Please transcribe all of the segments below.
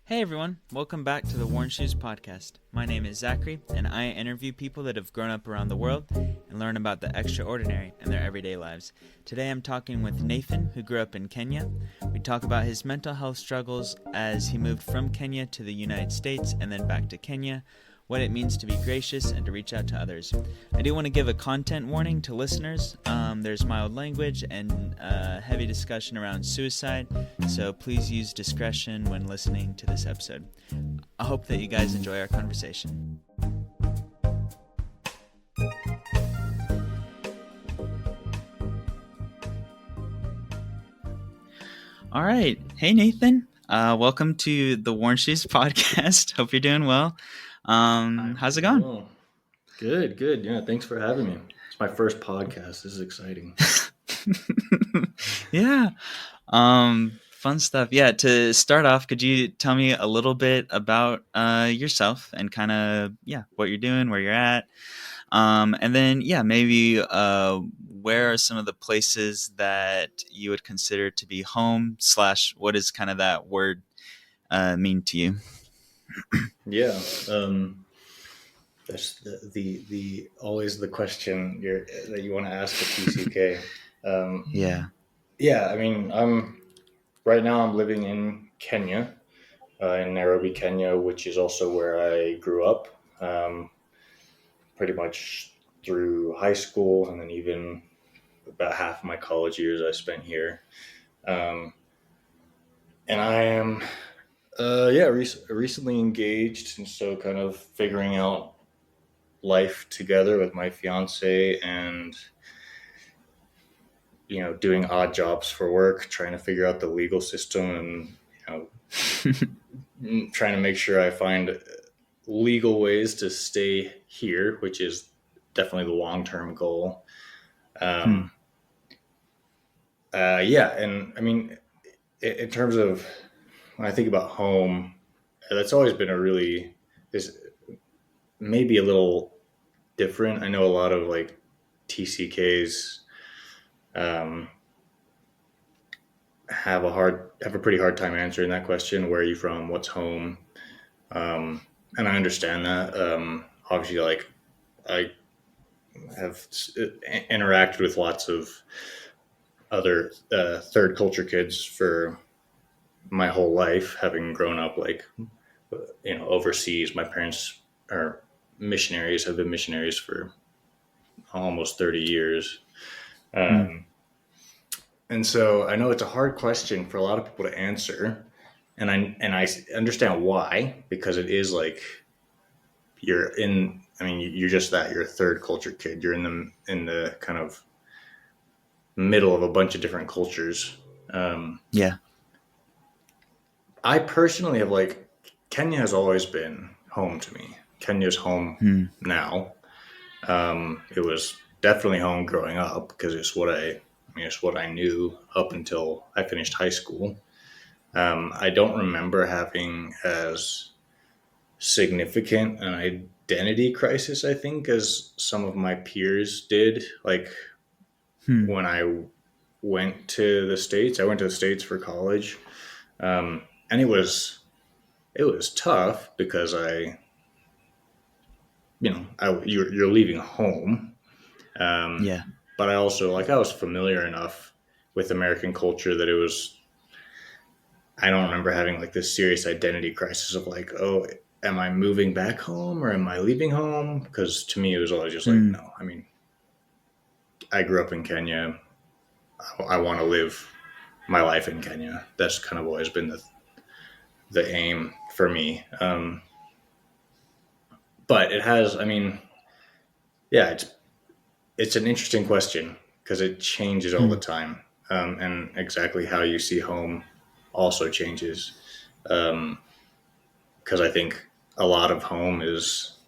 Hey everyone, welcome back to the Worn Shoes podcast. My name is Zachary, and I interview people that have grown up around the world and learn about the extraordinary in their everyday lives. Today I'm talking with Nathan, who grew up in Kenya. We talk about his mental health struggles as he moved from Kenya to the United States and then back to Kenya, what it means to be gracious and to reach out to others. I do want to give a content warning to listeners. There's mild language and heavy discussion around suicide, so please use discretion when listening to this episode. I hope that you guys enjoy our conversation. All right. Hey, Nathan. Welcome to the Worn Shoes podcast. Hope you're doing well. How's it going? Well, good. Yeah, thanks for having me. It's my first podcast. This is exciting. Yeah. Fun stuff. Yeah, to start off, could you tell me a little bit about yourself and kind of, what you're doing, where you're at? And then, maybe where are some of the places that you would consider to be home / what does kind of that word mean to you? Yeah, that's the always the question that you want to ask a TCK. Yeah. I mean, right now I'm living in Kenya, in Nairobi, Kenya, which is also where I grew up. Pretty much through high school, and then even about half of my college years I spent here. And I am recently engaged, and so kind of figuring out life together with my fiance, and doing odd jobs for work, trying to figure out the legal system, and trying to make sure I find legal ways to stay here, which is definitely the long-term goal. And I mean, in terms of when I think about home, that's always been is maybe a little different. I know a lot of like TCKs have a pretty hard time answering that question. Where are you from? What's home? And I understand that. Obviously, like I have interacted with lots of other third culture kids for my whole life, having grown up overseas. My parents are missionaries, have been missionaries for almost 30 years. And so I know it's a hard question for a lot of people to answer. And I understand why, because it is like you're just that. You're a third culture kid. You're in the kind of middle of a bunch of different cultures. I personally have Kenya has always been home to me. Kenya's home now. It was definitely home growing up because it's what I knew up until I finished high school. I don't remember having as significant an identity crisis, I think, as some of my peers did. When I went to the States, for college. And it was tough because you're leaving home. But I also I was familiar enough with American culture that I don't remember having this serious identity crisis of oh, am I moving back home or am I leaving home? Because to me, it was always just no. I mean, I grew up in Kenya. I want to live my life in Kenya. That's kind of always been the aim for me. But it has, it's an interesting question because it changes all the time. And exactly how you see home also changes. Because I think a lot of home is,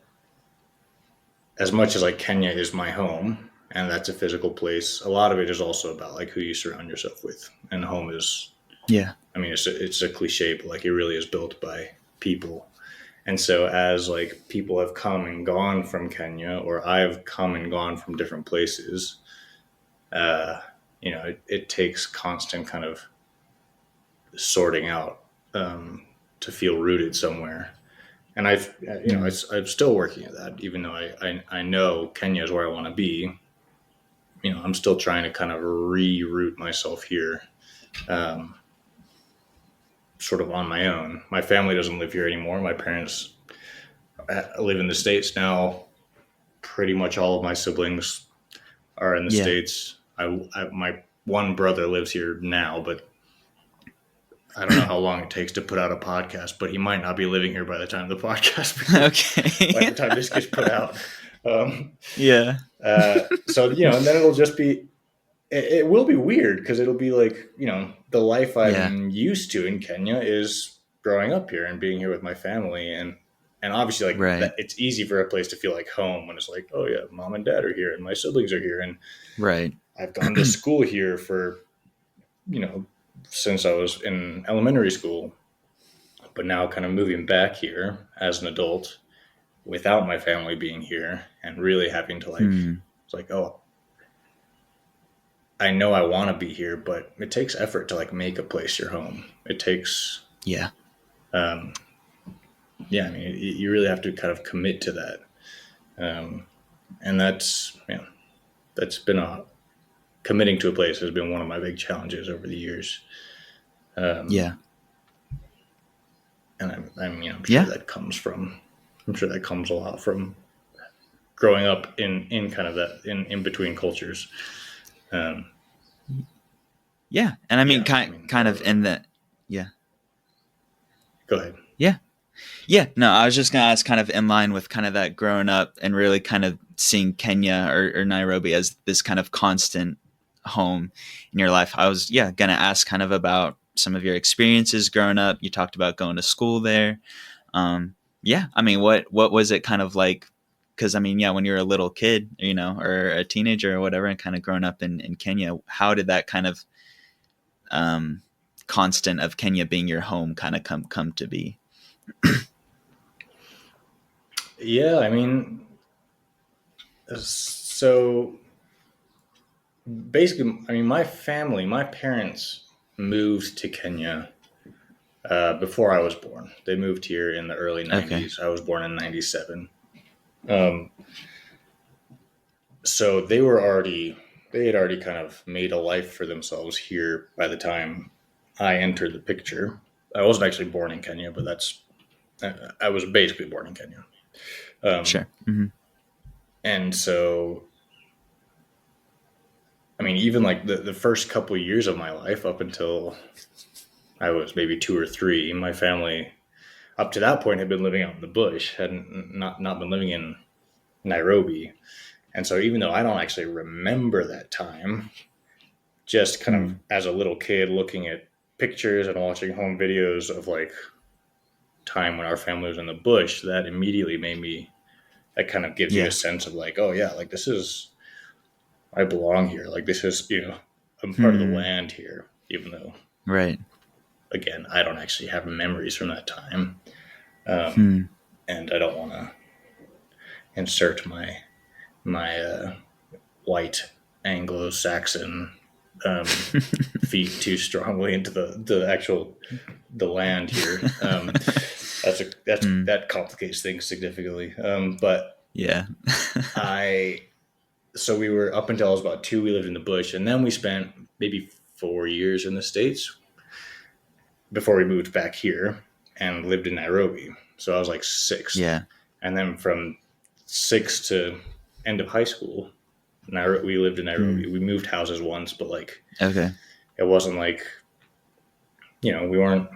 as much as Kenya is my home, and that's a physical place, a lot of it is also about who you surround yourself with. And home is, it's a cliche, but it really is built by people. And so as people have come and gone from Kenya, or I've come and gone from different places, it takes constant kind of sorting out to feel rooted somewhere. And I'm still working at that, even though I know Kenya is where I want to be. I'm still trying to kind of re-root myself here, sort of on my own. My family doesn't live here anymore. My parents live in the States now. Pretty much all of my siblings are in the States. My one brother lives here now, but I don't know how long it takes to put out a podcast, but he might not be living here by the time the podcast, by the time this gets put out. So, and then it'll just be, it will be weird because it'll be like, the life I'm used to in Kenya is growing up here and being here with my family. And obviously that, it's easy for a place to feel like home when it's like, oh yeah, mom and dad are here and my siblings are here. And I've gone to school here for, since I was in elementary school, but now kind of moving back here as an adult without my family being here and really having to it's like, oh, I know I want to be here, but it takes effort to make a place your home. It takes, you really have to kind of commit to that. And that's been committing to a place has been one of my big challenges over the years. And I'm sure that comes a lot from growing up in kind of that in between cultures. And I mean, kind of in the, Go ahead. No, I was just going to ask, kind of in line with kind of that growing up and really kind of seeing Kenya or Nairobi as this kind of constant home in your life. I was, going to ask kind of about some of your experiences growing up. You talked about going to school there. I mean, what was it kind of like? Because, I mean, when you're a little kid, or a teenager or whatever, and kind of growing up in Kenya, how did that kind of constant of Kenya being your home kind of come to be? I mean, so basically, I mean, my parents moved to Kenya before I was born. They moved here in the early 90s. I was born in 97. So they had already kind of made a life for themselves here by the time I entered the picture. I wasn't actually born in Kenya, but I was basically born in Kenya. Sure. Mm-hmm. And so, I mean, even the first couple of years of my life, up until I was maybe 2 or 3, my family up to that point had been living out in the bush, hadn't not been living in Nairobi. And so even though I don't actually remember that time, just kind of as a little kid looking at pictures and watching home videos of time when our family was in the bush, that immediately that kind of gives you a sense of oh yeah, I belong here. This is, I'm part of the land here, even though, again, I don't actually have memories from that time. And I don't want to insert my white Anglo-Saxon feet too strongly into the land here. That complicates things significantly. But so we were, up until I was about 2, we lived in the bush, and then we spent maybe 4 years in the States before we moved back here and lived in Nairobi. So I was 6. And then from 6 to end of high school, we lived in Nairobi. We moved houses once, but it wasn't we weren't,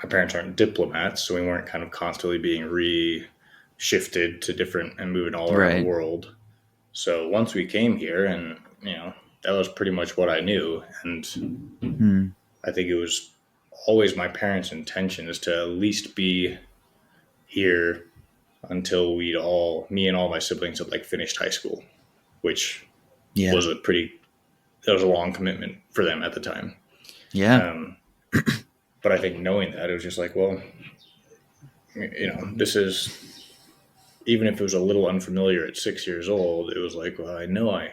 my parents aren't diplomats, so we weren't kind of constantly being re-shifted to different and moving all around the world. So once we came here, and that was pretty much what I knew. And I think it was always my parents' intention is to at least be here until me and all my siblings had finished high school, which was that was a long commitment for them at the time. But I think knowing that, it was just well, this is, even if it was a little unfamiliar at 6 years old, it was well, I know I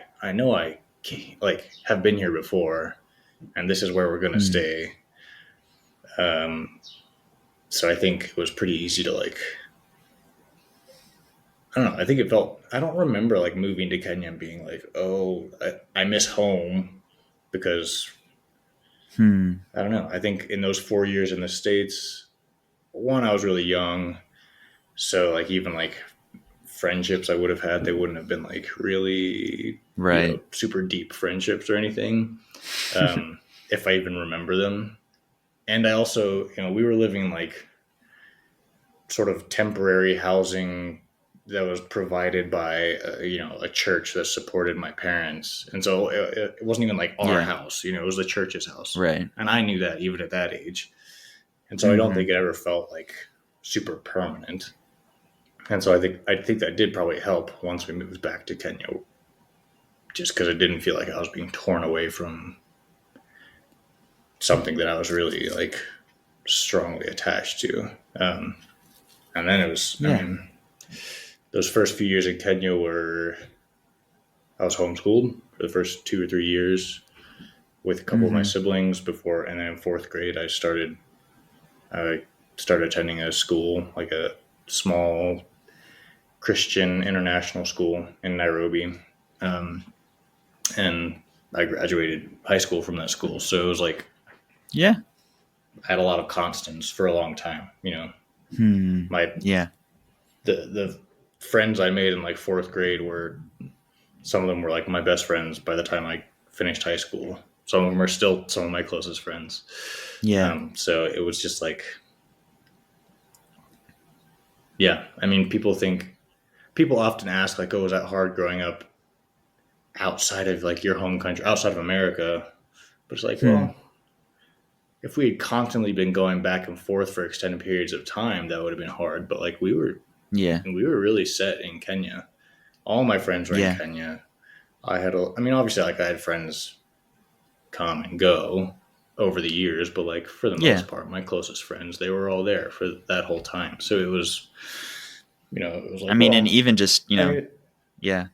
have been here before, and this is where we're going to stay. So I think it was pretty easy to like, I don't know. I think it felt, I don't remember like moving to Kenya and being like, oh, I miss home because Hmm. I don't know. I think in those 4 years in the States, one, I was really young. So like even like friendships I would have had, they wouldn't have been like really, Right. super deep friendships or anything. If I even remember them. And I also, we were living like sort of temporary housing that was provided by a church that supported my parents, and so it wasn't even like our Yeah. house. It was the church's house, Right. and I knew that even at that age, and so I don't Hmm. think it ever felt like super permanent. And so I think that did probably help once we moved back to Kenya, just because it didn't feel like I was being torn away from something that I was really like strongly attached to. And then it was, I Yeah. mean, those first few years in Kenya were, I was homeschooled for the first 2 or 3 years with a couple of my Hmm. siblings before, and then in fourth grade I started attending a school, like a small Christian international school in Nairobi, um, and I graduated high school from that school. So it was like Yeah. I had a lot of constants for a long time. Hmm. My Yeah. the friends I made in like fourth grade were, some of them were like my best friends by the time I finished high school. Some of them are still some of my closest friends. Yeah. So it was just like, yeah. I mean, people often ask like, "Oh, was that hard growing up outside of like your home country, outside of America?" But it's like, Hmm. well, if we had constantly been going back and forth for extended periods of time, that would have been hard. But like Yeah. we were really set in Kenya. All my friends were in Yeah. Kenya. I mean, obviously, like I had friends come and go over the years, but like for the Yeah. most part, my closest friends, they were all there for that whole time. So it was I like, mean, and well, even just, I mean, yeah.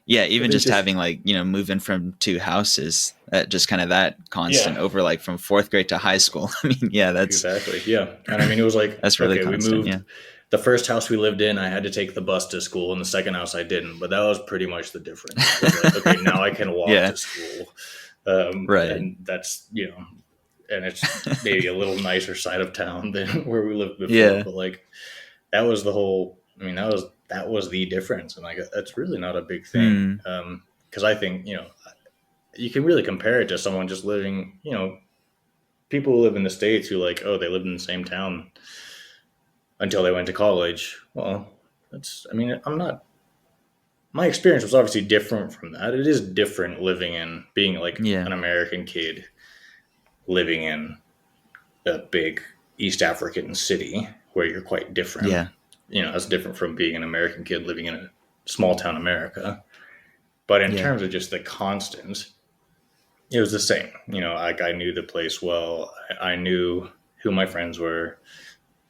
Yeah, I even think just just, having like, moving from two houses, just kind of that constant yeah, over like from fourth grade to high school. I mean, yeah, exactly. Yeah. And I mean, it was like, that's really okay, we constant. moved Yeah. the first house we lived in, I had to take the bus to school, and the second house I didn't, but that was pretty much the difference. Was like, okay, now I can walk Yeah. to school. Right. And that's, and it's maybe a little nicer side of town than where we lived before, Yeah. but like, that was the whole. I mean, that was the difference, and like that's really not a big thing. Hmm. Because I think you can really compare it to someone just living. People who live in the States who like, oh, they lived in the same town until they went to college. Well, that's. I mean, I'm not. My experience was obviously different from that. It is different living in being like Yeah. an American kid living in a big East African city where you're quite different. Yeah. That's different from being an American kid living in a small town America. But in Yeah. terms of just the constants, it was the same. Like I knew the place well. I knew who my friends were.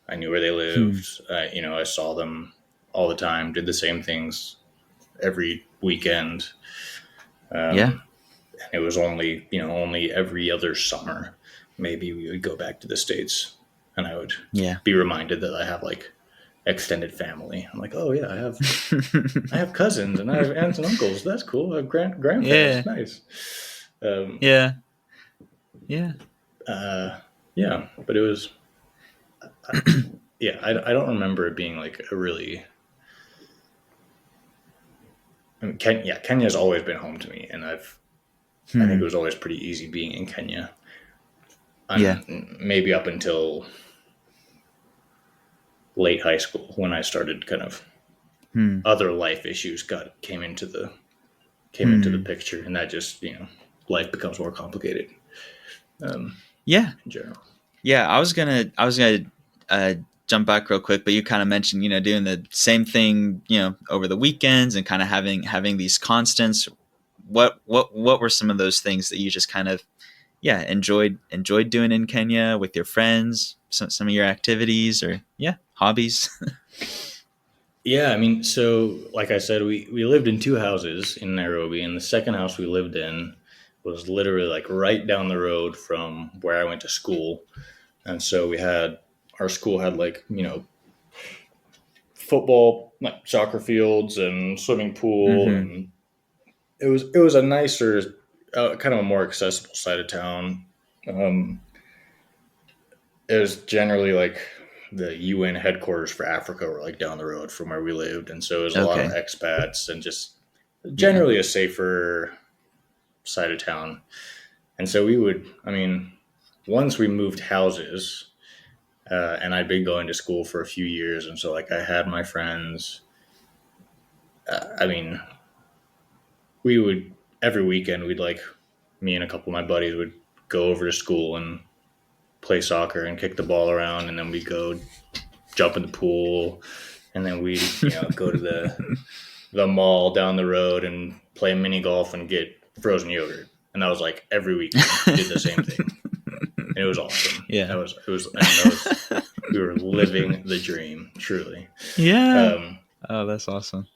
I knew where they Hmm. lived. I saw them all the time. Did the same things every weekend. Yeah. And it was only every other summer, maybe we would go back to the States, and I would Yeah. be reminded that I have like extended family. I'm like, oh yeah, I have cousins and I have aunts and uncles. That's cool. I have grandparents. Yeah. Nice. Um, Yeah. Yeah. uh, yeah, but it was, yeah, I don't remember it being like a really. I mean, Kenya's always been home to me, and I think it Hmm. was always pretty easy being in Kenya, Yeah. and maybe up until late high school when I started kind of Hmm. other life issues came into the Hmm. picture, and that just life becomes more complicated Yeah. in general. Yeah. I was gonna uh, jump back real quick, but you kind of mentioned, doing the same thing, over the weekends and kind of having these constants. What were some of those things that you just kind of, yeah, enjoyed doing in Kenya with your friends? Some of your activities or hobbies. Yeah, I mean, so like I said, we lived in two houses in Nairobi, and the second house we lived in was literally like right down the road from where I went to school, and so we had our school had like, you know, football, like soccer fields and swimming pool, Mm-hmm. and it was a nicer, kind of a more accessible side of town. Um, it was generally like the UN headquarters for Africa were like down the road from where we lived, and so it was a lot of Okay. expats and just Yeah. generally a safer side of town. And so we would, I mean, once we moved houses, and I'd been going to school for a few years, and so like I had my friends. I mean, we would every weekend we'd like me and a couple of my buddies would go over to school and play soccer and kick the ball around, and then we'd go jump in the pool, and then we'd go to the mall down the road and play mini golf and get frozen yogurt. And that was like every weekend we did the same thing, and it was awesome. Yeah. We were living the dream, truly. Yeah. Oh, that's awesome.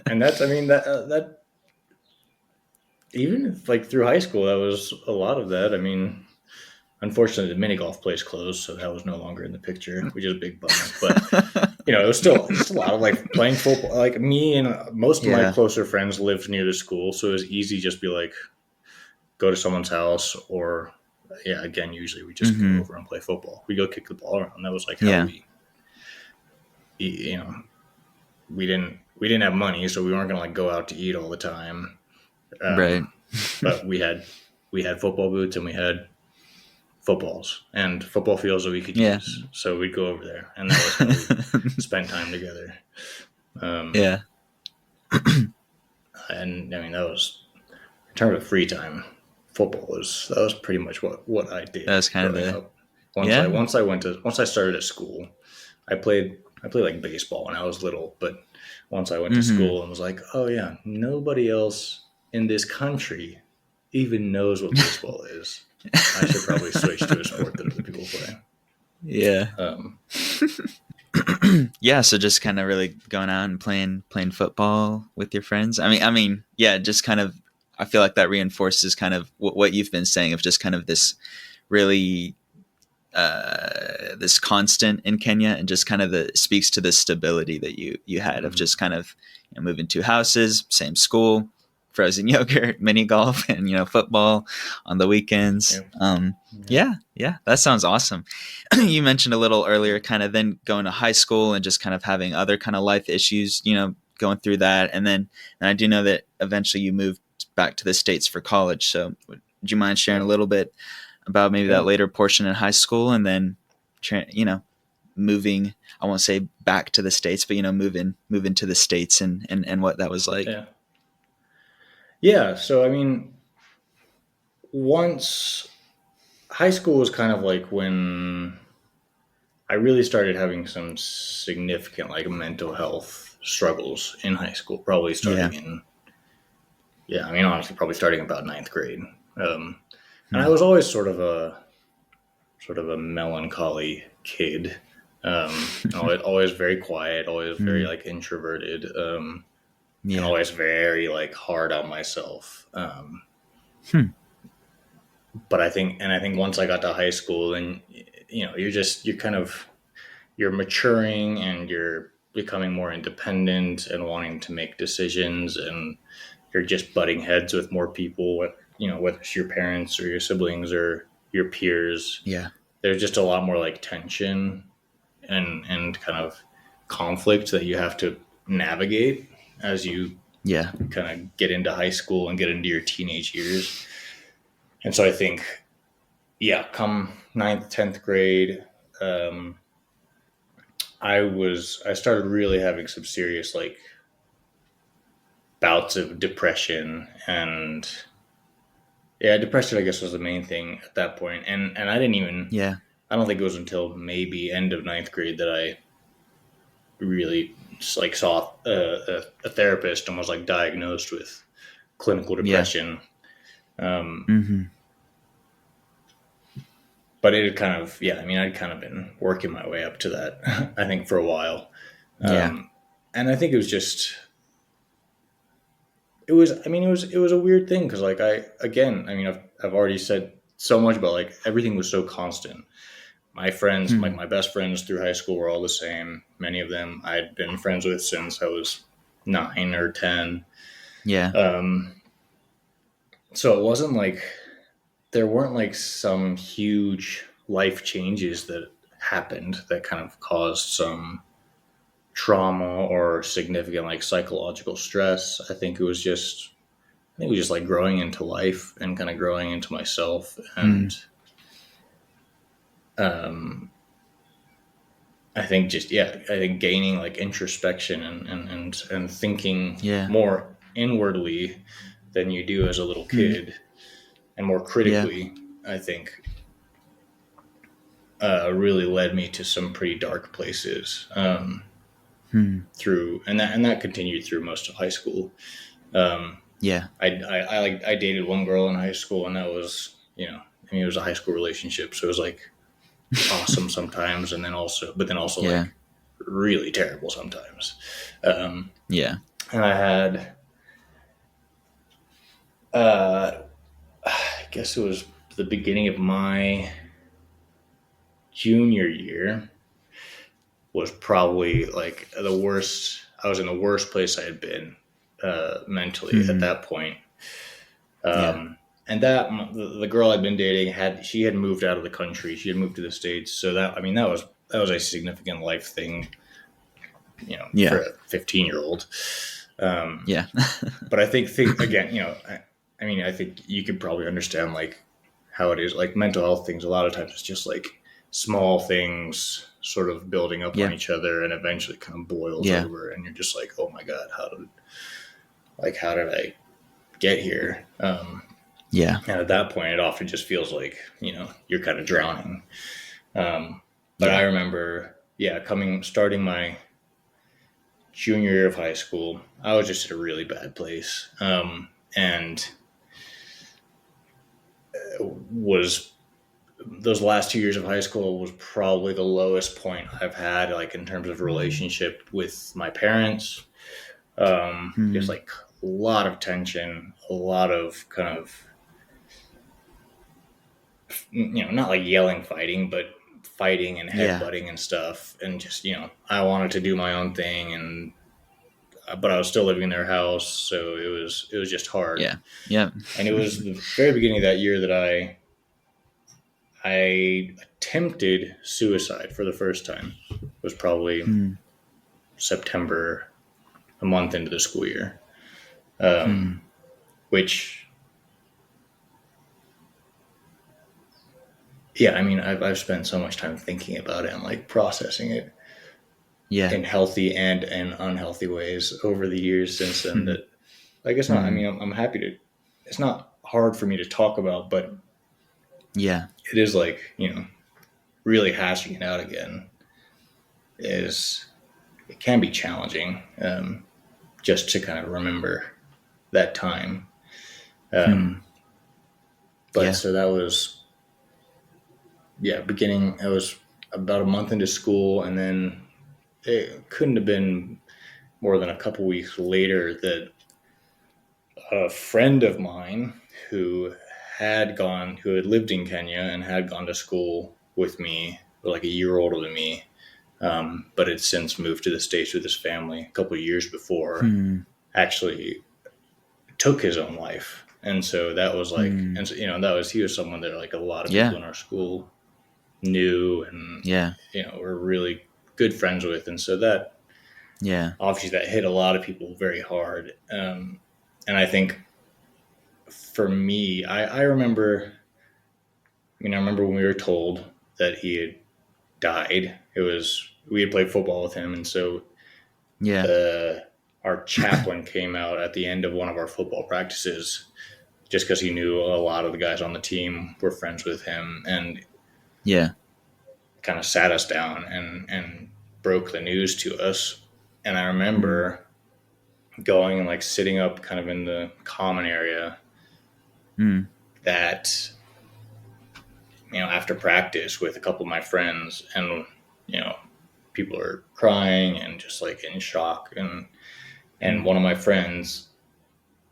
And that's, I mean, that even if, like through high school, that was a lot of that. I mean, unfortunately, the mini golf place closed, so that was no longer in the picture, which is a big bummer. But it was still just a lot of like playing football. Like me and most of my closer friends lived near the school, so it was easy just be like go to someone's house, or again, usually we just go over and play football. We go kick the ball around. That was like how we didn't have money, so we weren't gonna like go out to eat all the time. Right. But we had football boots, and we had footballs and football fields that we could use. So we'd go over there, and that was how we spent time together. And I mean, that was, in terms of free time, football was pretty much what I did. That was kind of up. Once I started at school, I played like baseball when I was little, but once I went to school and was like, oh yeah, nobody else in this country even knows what baseball is. I should probably switch to a sport that other people play. Yeah. Yeah. So just kind of really going out and playing football with your friends. I mean, yeah, just kind of, I feel like that reinforces kind of what you've been saying of just kind of this really, this constant in Kenya, and just kind of speaks to the stability that you had of just kind of moving two houses, same school, frozen yogurt, mini golf, and football on the weekends. Yeah, that sounds awesome. You mentioned a little earlier, kind of then going to high school and just kind of having other kind of life issues, going through that, and I do know that eventually you moved back to the States for college. So, would you mind sharing a little bit about maybe that later portion in high school, and then moving? I won't say back to the States, but moving to the States and what that was like. Yeah. So, I mean, once high school was kind of like when I really started having some significant like mental health struggles in high school, probably starting honestly, probably starting about 9th grade. And I was always sort of a melancholy kid. Always very quiet, always very like introverted. And always very like hard on myself. But I think once I got to high school, and you're maturing and you're becoming more independent and wanting to make decisions, and you're just butting heads with more people, whether it's your parents or your siblings or your peers. Yeah. There's just a lot more like tension and kind of conflict that you have to navigate as you kind of get into high school and get into your teenage years. And so I think, come 9th, 10th grade, I started really having some serious like bouts of depression, and depression, I guess, was the main thing at that point. And I didn't even, I don't think it was until maybe end of 9th grade that I really like saw a therapist and was like diagnosed with clinical depression. But it had kind of, I'd kind of been working my way up to that, I think, for a while. And I think it was just, it was a weird thing. Cause like, I've already said so much about like, everything was so constant. my friends, my best friends through high school were all the same. Many of them I'd been friends with since I was 9 or 10. Yeah. So it wasn't like there weren't like some huge life changes that happened that kind of caused some trauma or significant like psychological stress. I think it was just like growing into life and kind of growing into myself and I think I think gaining like introspection and thinking Yeah. more inwardly than you do as a little kid and more critically, I think really led me to some pretty dark places through, and that continued through most of high school. I dated one girl in high school, and that was, it was a high school relationship, so it was like awesome sometimes, and then also like really terrible sometimes. And I had, I guess it was the beginning of my junior year was probably like the worst. I was in the worst place I had been mentally at that point. And that the girl I'd been dating she had moved out of the country. She had moved to the States. So that was a significant life thing, for a 15-year-old. But I think again, I think you could probably understand like how it is, like mental health things. A lot of times it's just like small things sort of building up on each other and eventually kind of boils over, and you're just like, oh my God, how did I get here? And at that point, it often just feels like, you're kind of drowning. But I remember, starting my junior year of high school, I was just at a really bad place. And those last 2 years of high school was probably the lowest point I've had, like in terms of relationship with my parents. Just like a lot of tension, a lot of kind of, not like yelling, fighting, but fighting and headbutting and stuff. And just, I wanted to do my own thing, but I was still living in their house. So it was just hard. And it was the very beginning of that year that I attempted suicide for the first time. It was probably September, a month into the school year, which, I've spent so much time thinking about it and like processing it in healthy and unhealthy ways over the years since then that like, it's not, I'm happy to, it's not hard for me to talk about, but it is like, really hashing it out again it can be challenging, just to kind of remember that time. So that was, beginning, I was about a month into school, and then it couldn't have been more than a couple weeks later that a friend of mine who had lived in Kenya and had gone to school with me, like a year older than me, but had since moved to the States with his family a couple of years before, actually took his own life. And so that was like, and so, he was someone that like a lot of people in our school knew and, were really good friends with. And so that, obviously that hit a lot of people very hard. And I think for me, I remember when we were told that he had died, we had played football with him. And so our chaplain came out at the end of one of our football practices just because he knew a lot of the guys on the team were friends with him, and kind of sat us down and broke the news to us. And I remember going and like sitting up kind of in the common area that, after practice with a couple of my friends, and, people are crying and just like in shock. And one of my friends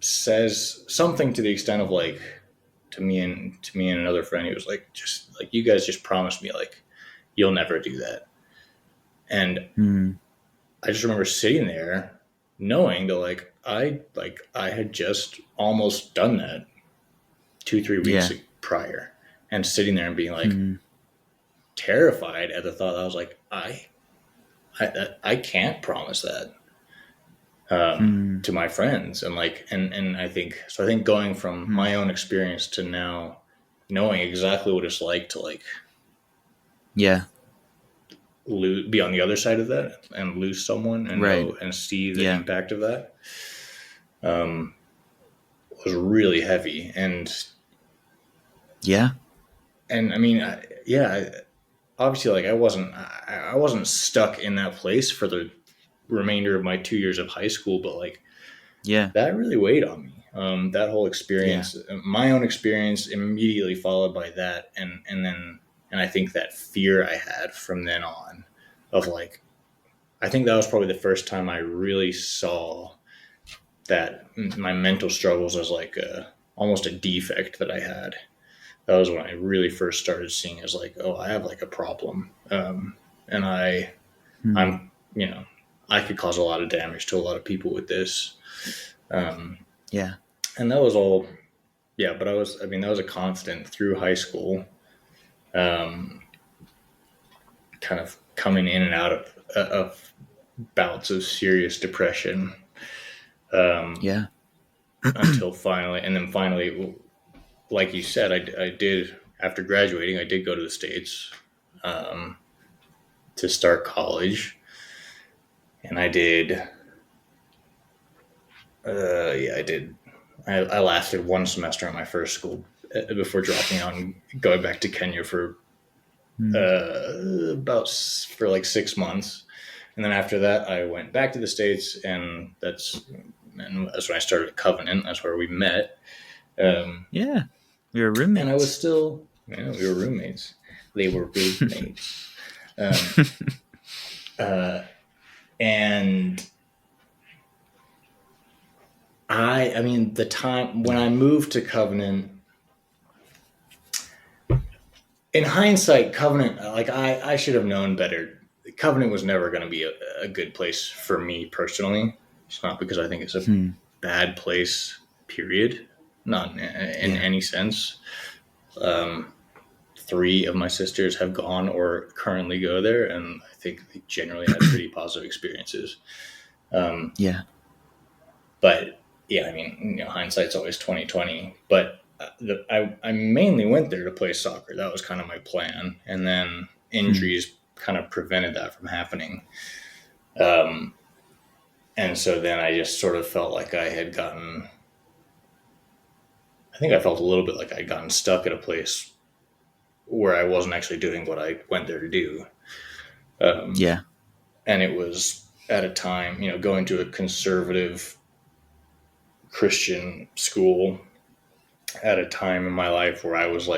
says something to the extent of like, to me and another friend, he was like, just like, you guys just promised me like, you'll never do that. And I just remember sitting there knowing that I had just almost done that 2-3 weeks prior, and sitting there and being terrified at the thought that I was like, I can't promise that to my friends. And I think going from my own experience to now knowing exactly what it's like to be on the other side of that and lose someone and know and see the impact of that was really heavy. And I mean, obviously I wasn't stuck in that place for the remainder of my 2 years of high school, but that really weighed on me. That whole experience, my own experience, immediately followed by that, and I think that fear I had from then on of I think that was probably the first time I really saw that my mental struggles as almost a defect that I had. That was when I really first started seeing as oh, I have a problem, and I'm I could cause a lot of damage to a lot of people with this. And that was all, but that was a constant through high school, kind of coming in and out of bouts of serious depression, until finally, like you said, I did, after graduating, I did go to the States, to start college. And I did, I did. I lasted one semester in my first school before dropping out and going back to Kenya for 6 months. And then after that, I went back to the States, and that's when I started Covenant. That's where we met. We were roommates. And I was still, we were roommates. They were roommates. And I mean, the time when I moved to Covenant, in hindsight, Covenant, I should have known better. Covenant was never going to be a good place for me personally. It's not because I think it's a bad place, period. Not in any sense. 3 of my sisters have gone or currently go there, and I think they generally had pretty positive experiences. But I mean, hindsight's always 20/20. But I mainly went there to play soccer. That was kind of my plan, and then injuries kind of prevented that from happening. And so then I just sort of felt like I felt a little bit like I'd gotten stuck at a place where I wasn't actually doing what I went there to do. And it was at a time, going to a conservative Christian school at a time in my life where I was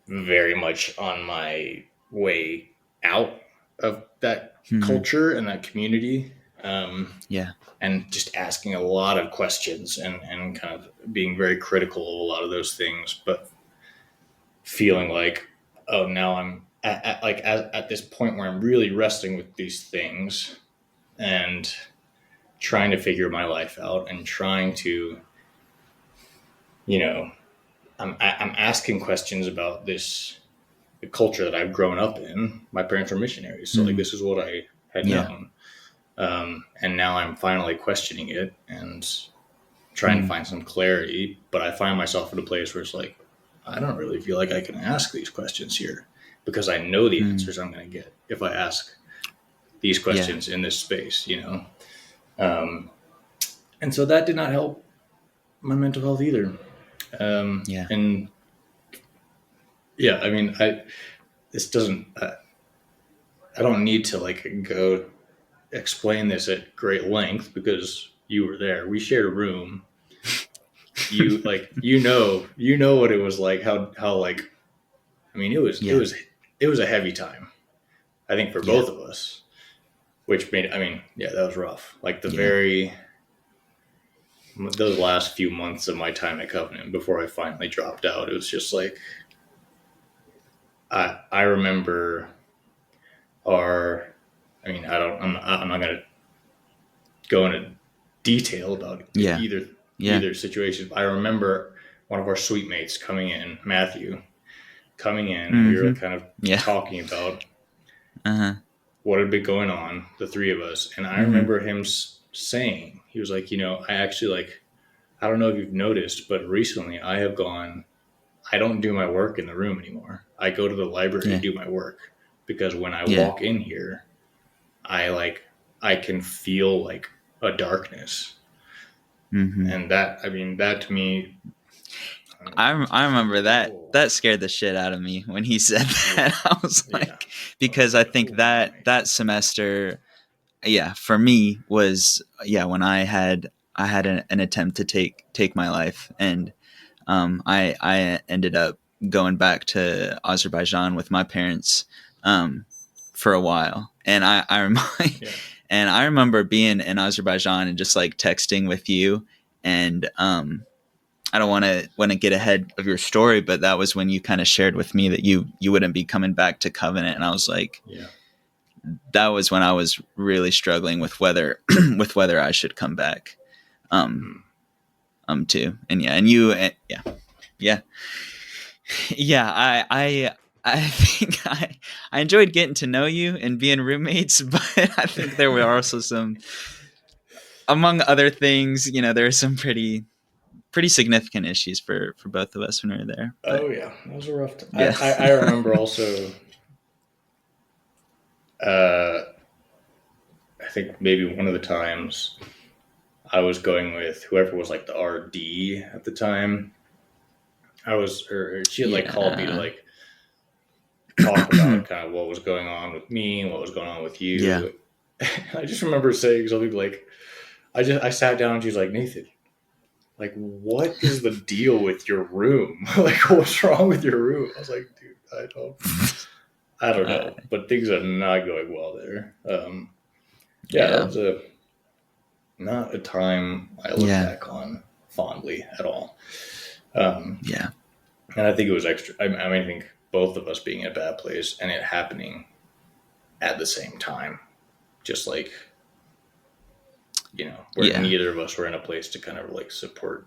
very much on my way out of that culture and that community. And just asking a lot of questions and kind of being very critical of a lot of those things, but feeling oh, now I'm at this point where I'm really wrestling with these things and trying to figure my life out and trying to, I'm asking questions about the culture that I've grown up in. My parents were missionaries. So this is what I had known. And now I'm finally questioning it and trying to find some clarity, but I find myself in a place where it's I don't really feel like I can ask these questions here because I know the answers I'm going to get if I ask these questions in this space, and so that did not help my mental health either. And I mean, I don't need to go explain this at great length because you were there. We shared a room. You know what it was like, how I mean, it was a heavy time, I think, for both of us, which made, that was rough. Those last few months of my time at Covenant before I finally dropped out, it was just I remember our, I mean, I'm not going to go into detail about Yeah. Yeah. either situation. I remember one of our suite mates coming in, Matthew, coming in, and we were Mm-hmm. kind of Yeah. talking about Uh-huh. what had been going on, the three of us. And I Mm-hmm. remember him saying, he was like, I actually like, I don't know if you've noticed, but recently I don't do my work in the room anymore. I go to the library to Yeah. do my work because when I Yeah. walk in here, I can feel like a darkness. Mm-hmm. And that to me, I remember that oh, that scared the shit out of me when he said yeah, that. I was yeah. like, I was because I like, think oh that my. that semester, yeah, for me was, yeah, when I had an attempt to take my life, and I ended up going back to Azerbaijan with my parents for a while, and I remind Yeah. and I remember being in Azerbaijan and just like texting with you, and I don't want to get ahead of your story, but that was when you kind of shared with me that you wouldn't be coming back to Covenant, and I was like, Yeah. that was when I was really struggling with whether with whether I should come back, um, Mm. too, and yeah, and you, yeah, yeah, yeah. I think I enjoyed getting to know you and being roommates, but I think there were also some, among other things, there are some pretty significant issues for both of us when we were there, but Oh yeah, that was a rough. yeah. I remember also. Uh, I think maybe one of the times I was going with whoever was like the RD at the time. Or she had like called me to Yeah. like talk about kind of what was going on with me and what was going on with Yeah. you. I just remember saying something like, I sat down and she was like, Nathan, like, what is the deal with your room? Like, what's wrong with your room? I was like, dude, I don't know, but things are not going well there. Yeah, that Yeah. was not a time I look Yeah. back on fondly at all. Um, Yeah. and I think it was extra. I think both of us being in a bad place and it happening at the same time, just like, where Yeah. neither of us were in a place to kind of like support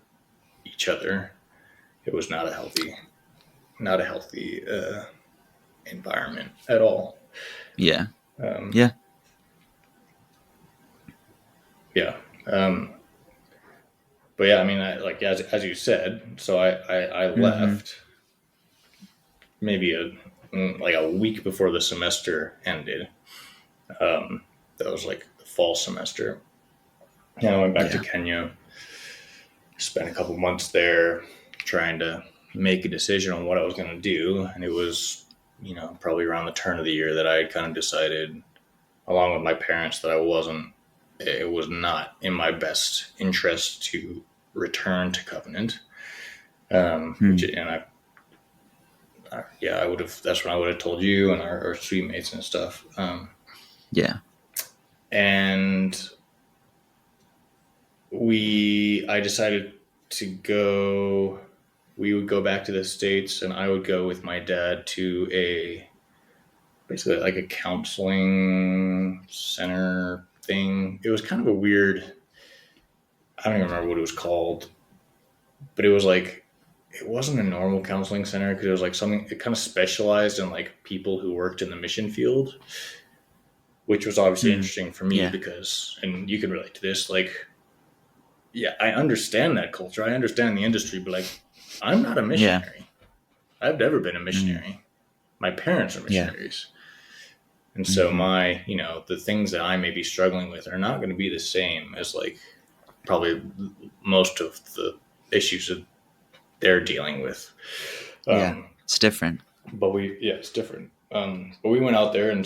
each other. It was not a healthy environment at all. Yeah. Um, Yeah. yeah. But yeah, I mean, like as you said, so I Mm-hmm. left maybe like a week before the semester ended. That was like the fall semester. And I went back to Yeah. Kenya, spent a couple months there, trying to make a decision on what I was going to do, and it was, probably around the turn of the year that I had kind of decided, along with my parents, that it was not in my best interest to return to Covenant. Hmm. Yeah, I would have. That's when I would have told you and our suite mates and stuff. Yeah. And I decided to go. We would go back to the States, and I would go with my dad to basically like a counseling center thing. It was kind of a weird. I don't even remember what it was called, but it was like it wasn't a normal counseling center because it was like something. It kind of specialized in like people who worked in the mission field, which was obviously Hmm. interesting for me Yeah. because, and you can relate to this, like, yeah, I understand that culture. I understand the industry, but like, I'm not a Yeah. missionary. I've never been a Mm. missionary. My parents are Yeah. missionaries. And so Mm-hmm. the things that I may be struggling with are not going to be the same as like probably most of the issues that they're dealing with. Yeah. Um, It's different. yeah, it's different. But we went out there and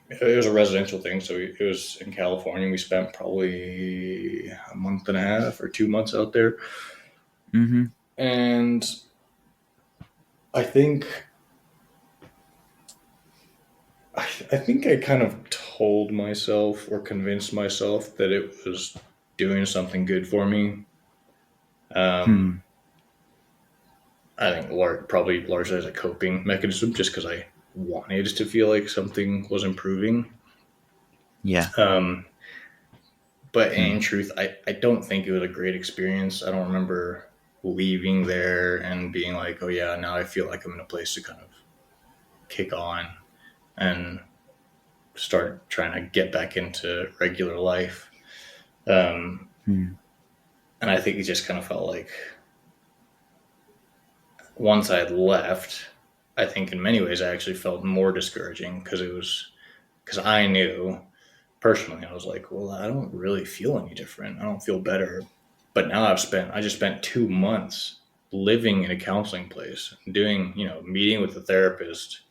it was a residential thing. So it was in California. We spent probably a month and a half or 2 months out there. Mm-hmm. And I think I think I kind of told myself or convinced myself that it was doing something good for me. Um, Hmm. I think probably largely as a coping mechanism, just because I wanted to feel like something was improving. Yeah. Um, but Hmm. in truth, I don't think it was a great experience. I don't remember leaving there and being like, oh yeah, now I feel like I'm in a place to kind of kick on and start trying to get back into regular life. Um, Hmm. and I think it just kind of felt like once I had left, I think in many ways I actually felt more discouraging because I knew personally, I was like, well, I don't really feel any different. I don't feel better. But now I just spent 2 months living in a counseling place, doing, meeting with a therapist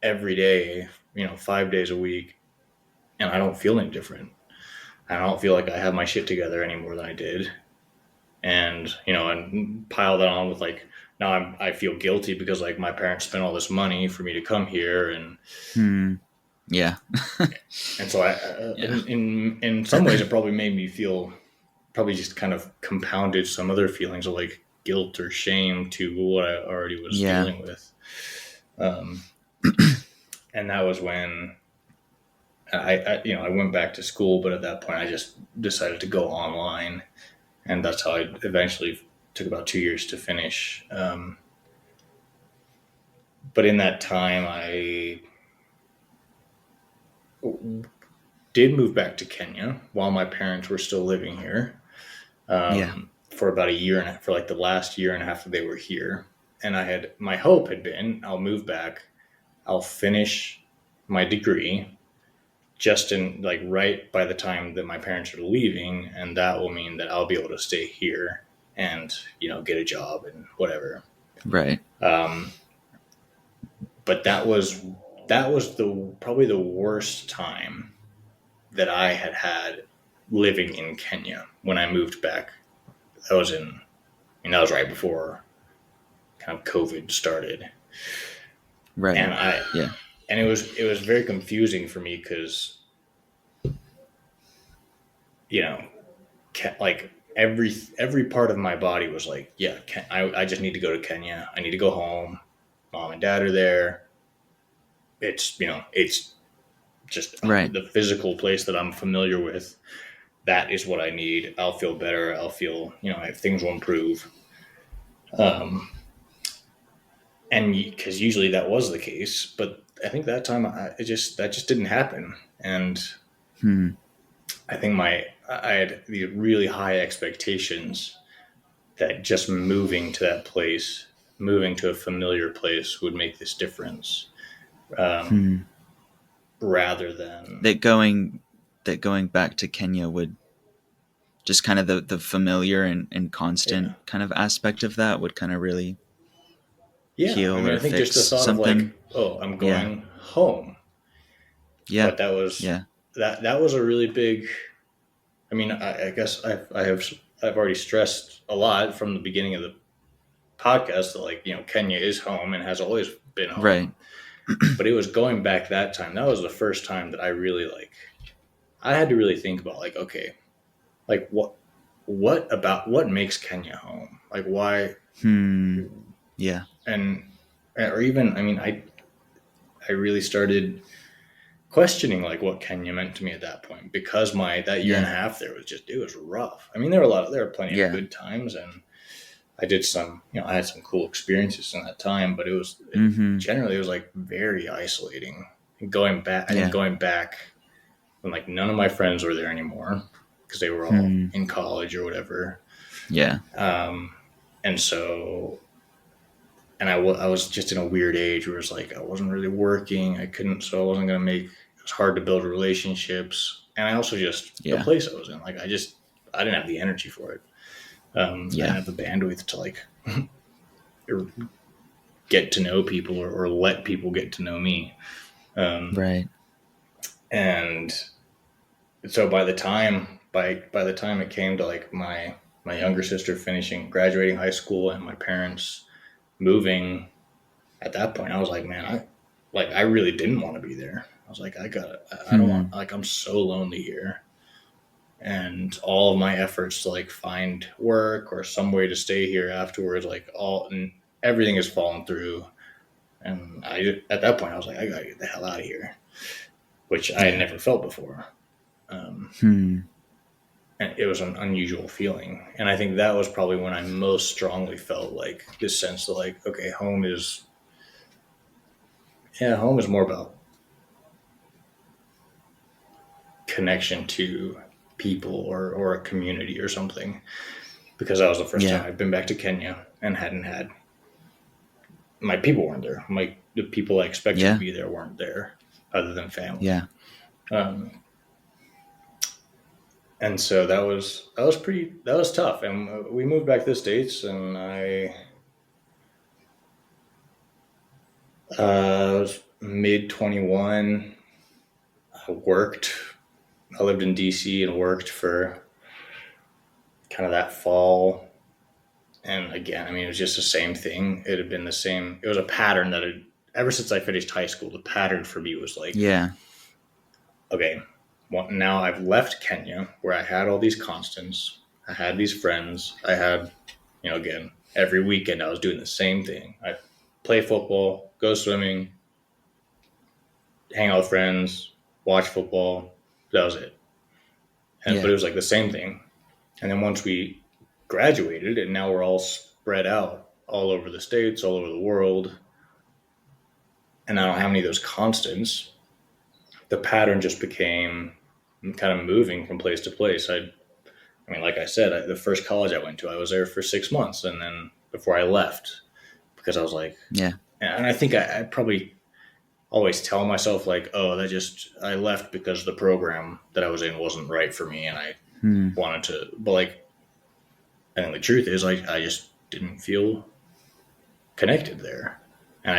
every day, 5 days a week, and I don't feel any different. I don't feel like I have my shit together any more than I did. And pile that on with like, now I feel guilty because like my parents spent all this money for me to come here. Hmm. Yeah. And so Yeah. in some ways, it probably made me feel probably just kind of compounded some other feelings of like guilt or shame to what I already was Yeah. dealing with. Um, and that was when I went back to school, but at that point I just decided to go online, and that's how I eventually took about 2 years to finish. But in that time, I did move back to Kenya while my parents were still living here. Yeah. For about a year and for like the last year and a half that they were here. And my hope had been I'll move back, I'll finish my degree just in like right by the time that my parents are leaving, and that will mean that I'll be able to stay here and get a job and whatever. Right. But that was the probably the worst time that I had living in Kenya when I moved back. That was that was right before kind of COVID started, Right. and I Yeah. and it was very confusing for me because you know like every part of my body was like, yeah, I just need to go to Kenya. I need to go home. Mom and dad are there. It's just Right. the physical place that I'm familiar with. That is what I need. I'll feel better. I'll feel things will improve. And because usually that was the case, but I think that time that just didn't happen. And Hmm. I think I had these really high expectations that just moving to that place, moving to a familiar place, would make this difference, um, Hmm. rather than That going back to Kenya would just kind of the familiar and yeah, constant kind of aspect of that would kind of really yeah. I heal mean, or I think just fix the thought of something. like, oh, I'm Yeah. going home, Yeah. but that was Yeah. that was a really big. I mean, I guess I've already stressed a lot from the beginning of the podcast that like Kenya is home and has always been Right. home, but it was going back that time. That was the first time that I really like. I had to really think about like, okay, like what makes Kenya home? Like why Hmm. Yeah. and or even I mean I really started questioning like what Kenya meant to me at that point because my that year and a Yeah. half there was just it was rough. I mean there were plenty of Yeah. good times and I did some I had some cool experiences in that time, but Mm-hmm. generally it was like very isolating. And going back, I think Yeah. going back when like none of my friends were there anymore because they were all Hmm. in college or whatever. Yeah. Um, and so, I was just in a weird age where it's like I wasn't really working. I couldn't, so I wasn't going to make, it was hard to build relationships. And I also just, the Yeah. place I was in, like I didn't have the energy for it. I didn't Yeah. have the bandwidth to like get to know people or let people get to know me. Um, Right. and so by the time it came to like my younger sister graduating high school and my parents moving at that point, I was like, man, I really didn't want to be there. I was like, I don't Hmm. want, like, I'm so lonely here. And all of my efforts to like find work or some way to stay here afterwards, like everything has fallen through. And at that point, I was like, I gotta get the hell out of here, which I had never felt before. And it was an unusual feeling. And I think that was probably when I most strongly felt like this sense of like, okay, home is more about connection to people or a community or something. Because that was the first time I'd been back to Kenya and hadn't had, my people weren't there. The people I expected to be there weren't there, other than family. Yeah. And so that was tough. And we moved back to the States, and I was mid 21. I lived in DC and worked for kind of that fall. And again, I mean, it was just the same thing. It had been the same. It was a pattern that ever since I finished high school, the pattern for me was like, okay, well, now I've left Kenya where I had all these constants. I had these friends. I had, again, every weekend I was doing the same thing. I play football, go swimming, hang out with friends, watch football. That was it. But it was like the same thing. And then once we graduated, and now we're all spread out all over the States, all over the world, and I don't have any of those constants, the pattern just became kind of moving from place to place. I mean, like I said, the first college I went to, I was there for 6 months, and then before I left, because I was like, and I think I probably always tell myself like, oh, I left because the program that I was in wasn't right for me, and I wanted to, but like, I think the truth is I just didn't feel connected there, and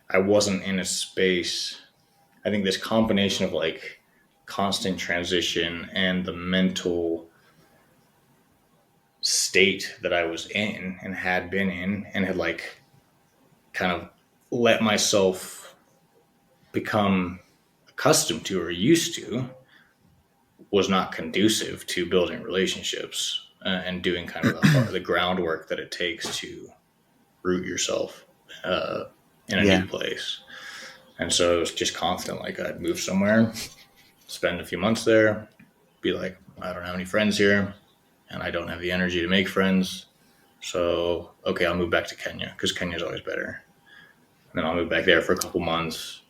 I wasn't in a space. I think this combination of like constant transition and the mental state that I was in and had been in and had like kind of let myself become accustomed to or used to was not conducive to building relationships and doing kind of the groundwork that it takes to root yourself in a new place. And so it was just constant. Like I'd move somewhere, spend a few months there, be like, I don't have any friends here and I don't have the energy to make friends. So, okay, I'll move back to Kenya because Kenya's always better. And then I'll move back there for a couple months.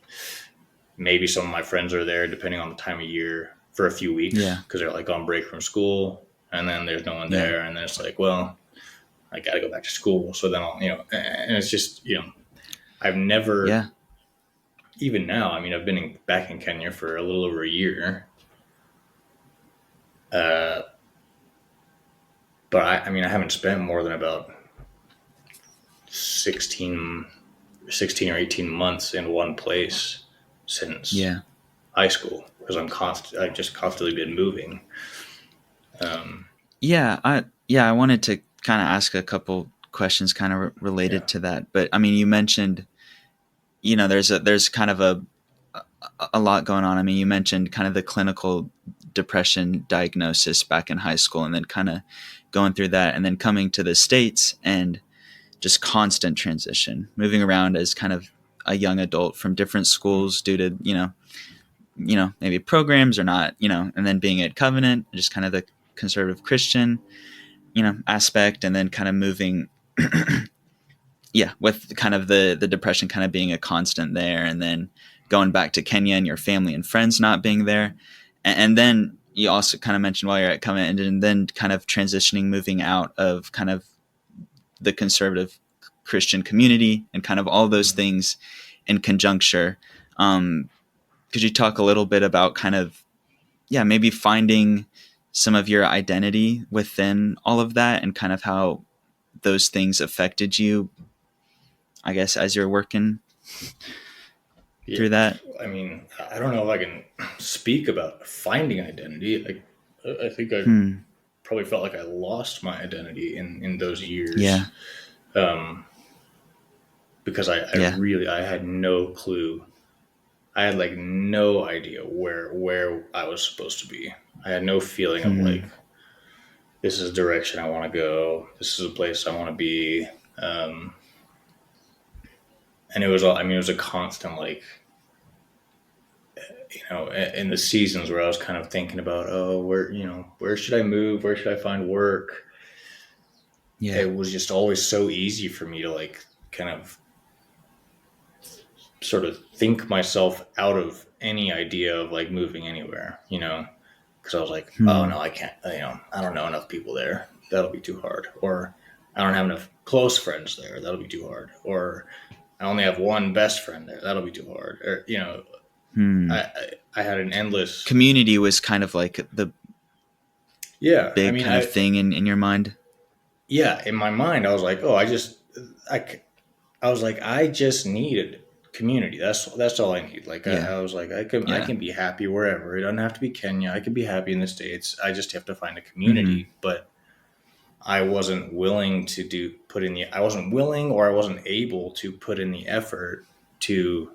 Maybe some of my friends are there depending on the time of year for a few weeks because they're like on break from school. And then there's no one there. And then it's like, well, I got to go back to school. So then I'll, and it's just, I've never, even now, I mean, I've been back in Kenya for a little over a year. But I haven't spent more than about 16 or 18 months in one place since high school because I've just constantly been moving. I wanted to kind of ask a couple questions kind of related to that. But I mean, you mentioned, there's kind of a lot going on. I mean, you mentioned kind of the clinical depression diagnosis back in high school and then kind of going through that and then coming to the States and just constant transition, moving around as kind of a young adult from different schools due to, maybe programs or not, and then being at Covenant, just kind of the conservative Christian, aspect, and then kind of moving, with kind of the depression kind of being a constant there, and then going back to Kenya and your family and friends not being there. And then you also kind of mentioned while you're at Covenant and then kind of transitioning, moving out of kind of the conservative Christian community and kind of all those things in conjuncture. Could you talk a little bit about kind of, maybe finding some of your identity within all of that and kind of how those things affected you, I guess, as you're working through that? I mean, I don't know if I can speak about finding identity. I think I probably felt like I lost my identity in those years. Because I had no clue. I had like no idea where I was supposed to be. I had no feeling of like, this is the direction I want to go. This is a place I want to be. and it was all, I mean, it was a constant, like, in the seasons where I was kind of thinking about, oh, where should I move? Where should I find work? Yeah. It was just always so easy for me to like kind of sort of think myself out of any idea of like moving anywhere, because I was like, oh no, I can't, I don't know enough people there. That'll be too hard. Or I don't have enough close friends there. That'll be too hard. Or I only have one best friend there. That'll be too hard. Or, I had an endless community was kind of like the big kind of thing in your mind. Yeah. In my mind, I was like, oh, I was like, I just needed community. That's all I need. Like, I was like, I can be happy wherever. It doesn't have to be Kenya. I can be happy in the States. I just have to find a community. But I wasn't willing to I wasn't willing, or I wasn't able to put in the effort to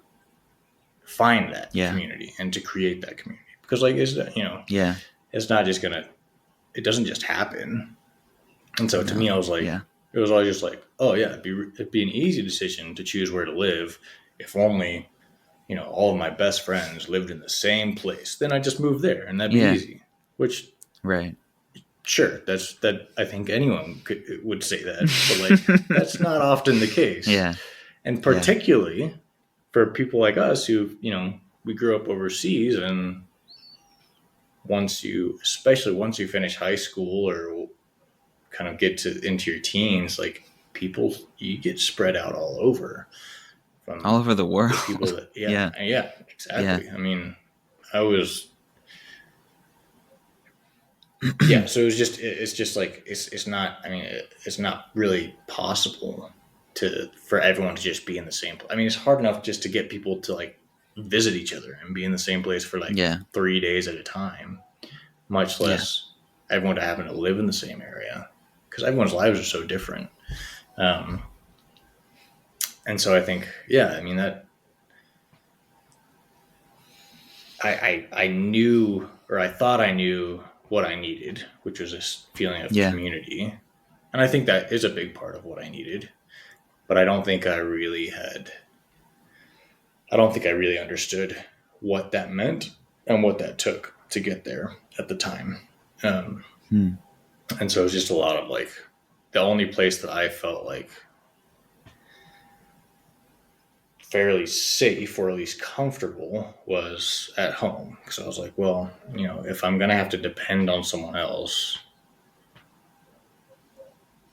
find that community and to create that community. Because like, it's not just it doesn't just happen. And so to me, I was like, it was always just like, oh yeah, it'd be an easy decision to choose where to live. If only, all of my best friends lived in the same place, then I'd just move there and that'd be easy. Which, right. Sure. That I think anyone would say that, but like, that's not often the case. Yeah. And particularly for people like us who, we grew up overseas, and especially once you finish high school or kind of get into your teens, like you get spread out all over the world. The people that, exactly. Yeah. I mean, I was, so it's just like, it's not, I mean, it's not really possible for everyone to just be in the same place. I mean, it's hard enough just to get people to like visit each other and be in the same place for like 3 days at a time, much less everyone to happen to live in the same area, because everyone's lives are so different. And so I think, I mean, that I knew, or I thought I knew what I needed, which was this feeling of community. And I think that is a big part of what I needed, but I don't think I really understood what that meant and what that took to get there at the time. And so it was just a lot of like, the only place that I felt like fairly safe, or at least comfortable, was at home. Because I was like, well, if I'm going to have to depend on someone else,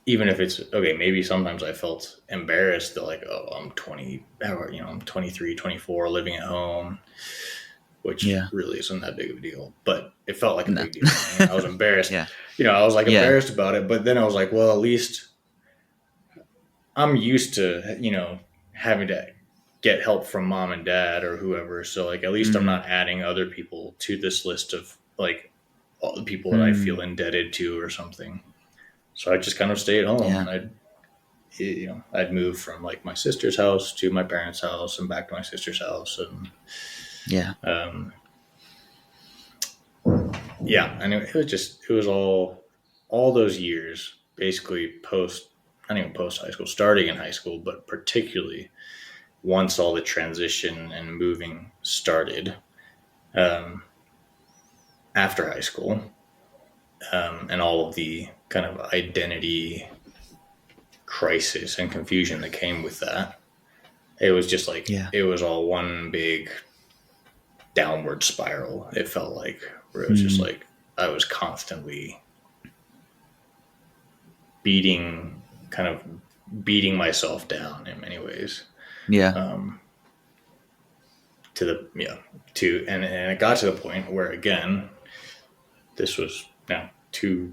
even if it's okay, maybe sometimes I felt embarrassed that like, oh, I'm 20, I'm 23, 24, living at home, which really isn't that big of a deal, but it felt like a big deal. I was embarrassed. I was like embarrassed about it, but then I was like, well, at least I'm used to, having to get help from mom and dad or whoever. So like, at least I'm not adding other people to this list of like all the people that I feel indebted to or something. So I just kind of stay at home. And I'd move from like my sister's house to my parents' house and back to my sister's house. And and it was all those years, basically not even post high school, starting in high school, but particularly once all the transition and moving started, after high school, and all of the kind of identity crisis and confusion that came with that. It was just like, it was all one big downward spiral. It felt like, where it was just like, I was constantly beating myself down in many ways. And it got to the point where, again, this was now 2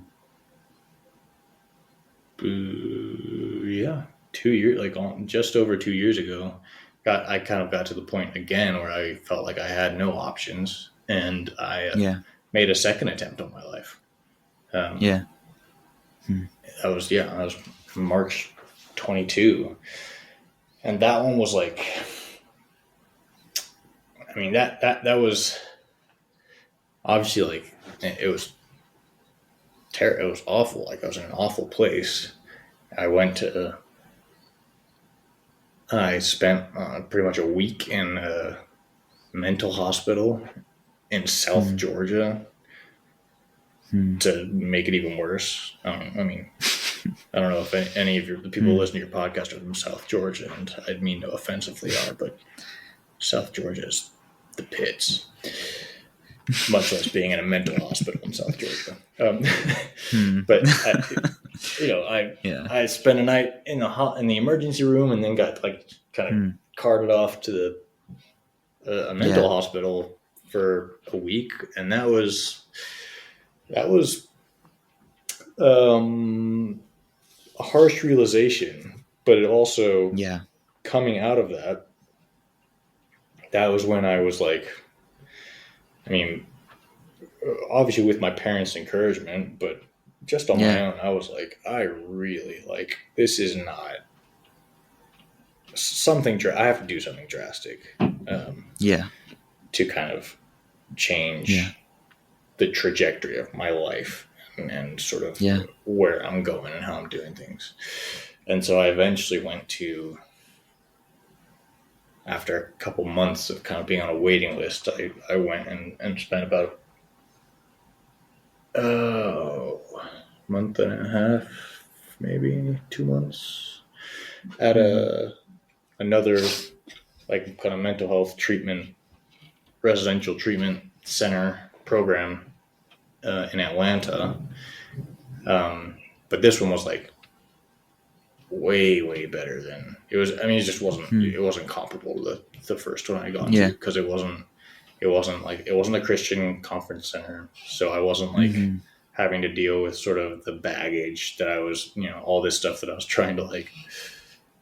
years, like just over 2 years ago, I kind of got to the point again where I felt like I had no options, and I made a second attempt on my life. I was March 22, and that one was like, I mean, that was obviously like, it was terrible. It was awful. Like, I was in an awful place. I went to I spent pretty much a week in a mental hospital in South Hmm. Georgia Hmm. to make it even worse. I mean, I don't know if any of the people who Hmm. listen to your podcast are from South Georgia, and I mean no offense if they are, but South Georgia is the pits, much less being in a mental hospital in South Georgia. Hmm. But Yeah. I spent a night in the emergency room, and then got like kind of Hmm. carted off to a mental Yeah. hospital for a week, and that was a harsh realization. But it also, Yeah. coming out of that was when I was like, I mean, obviously with my parents' encouragement, but just on my Yeah. own, I was like, I really like this is not something. I have to do something drastic Yeah. to kind of Yeah. change the trajectory of my life and sort of Yeah. where I'm going and how I'm doing things. And so I eventually went to, after a couple months of kind of being on a waiting list, I went and spent about a month and a half, maybe 2 months at Hmm. another like kind of mental health treatment, residential treatment center program in Atlanta. But this one was like way better than it was. I mean, Hmm. it wasn't comparable to the first one I gone to, Yeah. because it wasn't a Christian conference center, so I wasn't like Hmm. having to deal with sort of the baggage that I was, all this stuff that I was trying to like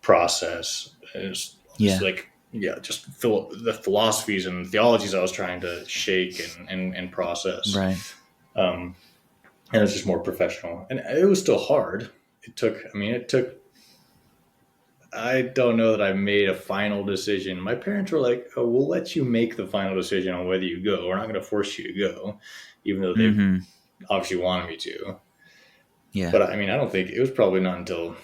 process. It's just Yeah. like, yeah, just the philosophies and theologies I was trying to shake and process. Right. Um, and it was just more professional, and it was still hard. It took, I don't know that I made a final decision. My parents were like, "Oh, we'll let you make the final decision on whether you go. We're not going to force you to go," even though they Hmm. obviously wanted me to. Yeah. But I mean, I don't think it was probably not until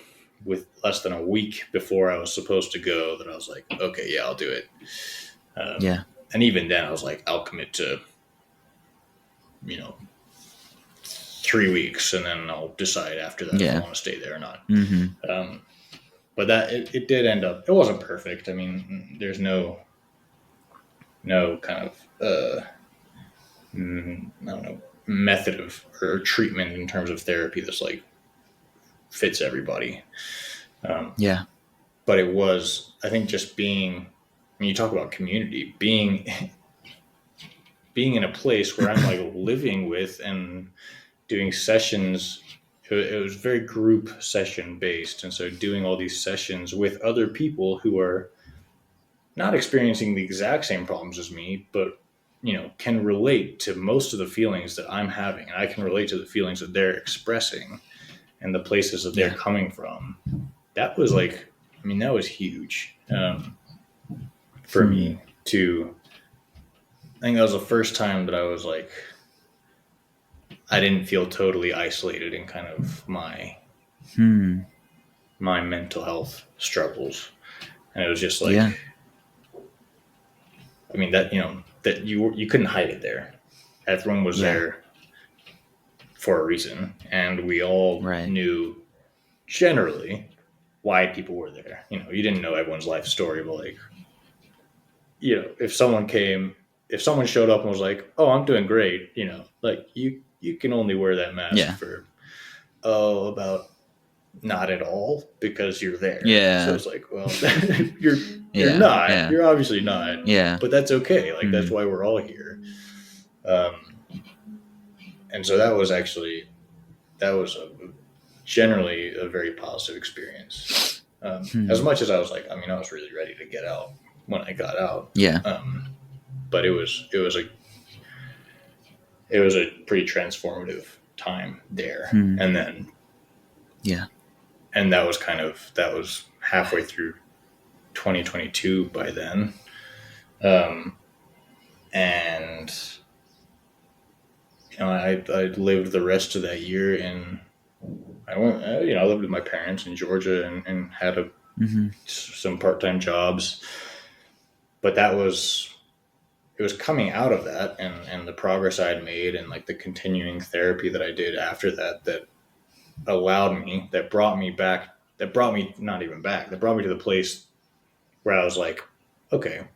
with less than a week before I was supposed to go that I was like, "Okay, yeah, I'll do it." Yeah. And even then, I was like, "I'll commit to, you know, 3 weeks, and then I'll decide after that if I Yeah. want to stay there or not." Hmm. Um, but it did end up. It wasn't perfect. I mean, there's no kind of I don't know, method of or treatment in terms of therapy that's like fits everybody. Um, Yeah. but it was, I think, just being. When you talk about community, being in a place where I'm like living with and doing sessions. It was very group session based, and so doing all these sessions with other people who are not experiencing the exact same problems as me, but can relate to most of the feelings that I'm having, and I can relate to the feelings that they're expressing and the places that they're Yeah. coming from. That was like, I mean, that was huge for Hmm. me to. I think that was the first time that I was like, I didn't feel totally isolated in kind of Hmm. my mental health struggles, and it was just like, Yeah. I mean, that you couldn't hide it there. Everyone was Yeah. there for a reason, and we all Right. knew generally why people were there. You didn't know everyone's life story, but like, if someone showed up and was like, "Oh, I'm doing great," like you can only wear that mask Yeah. for about not at all because you're there. So Yeah. it's like, well, you're you're Yeah. not. Yeah. You're obviously not, Yeah. but that's okay. Like that's Hmm. why we're all here. Um, and so that was generally a very positive experience. As Hmm. much as I was like, I mean, I was really ready to get out when I got out, Yeah. but it was a pretty transformative time there, Hmm. Yeah. and that was halfway through 2022 by then, um, and I lived the rest of that year in. I lived with my parents in Georgia and had a some part-time jobs, but it was coming out of that and the progress I had made and like the continuing therapy that I did after that that brought me back, that brought me not even back, that brought me to the place where I was like, okay,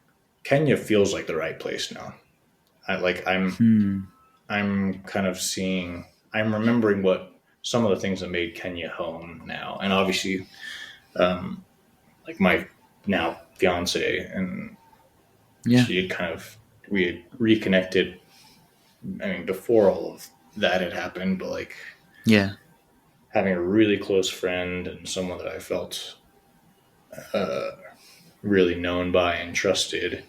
Kenya feels like the right place now. I'm kind of seeing, I'm remembering what some of the things that made Kenya home now. And obviously, like my now fiance, and Yeah. she had we had reconnected. I mean, before all of that had happened, but like Yeah. having a really close friend and someone that I felt really known by and trusted,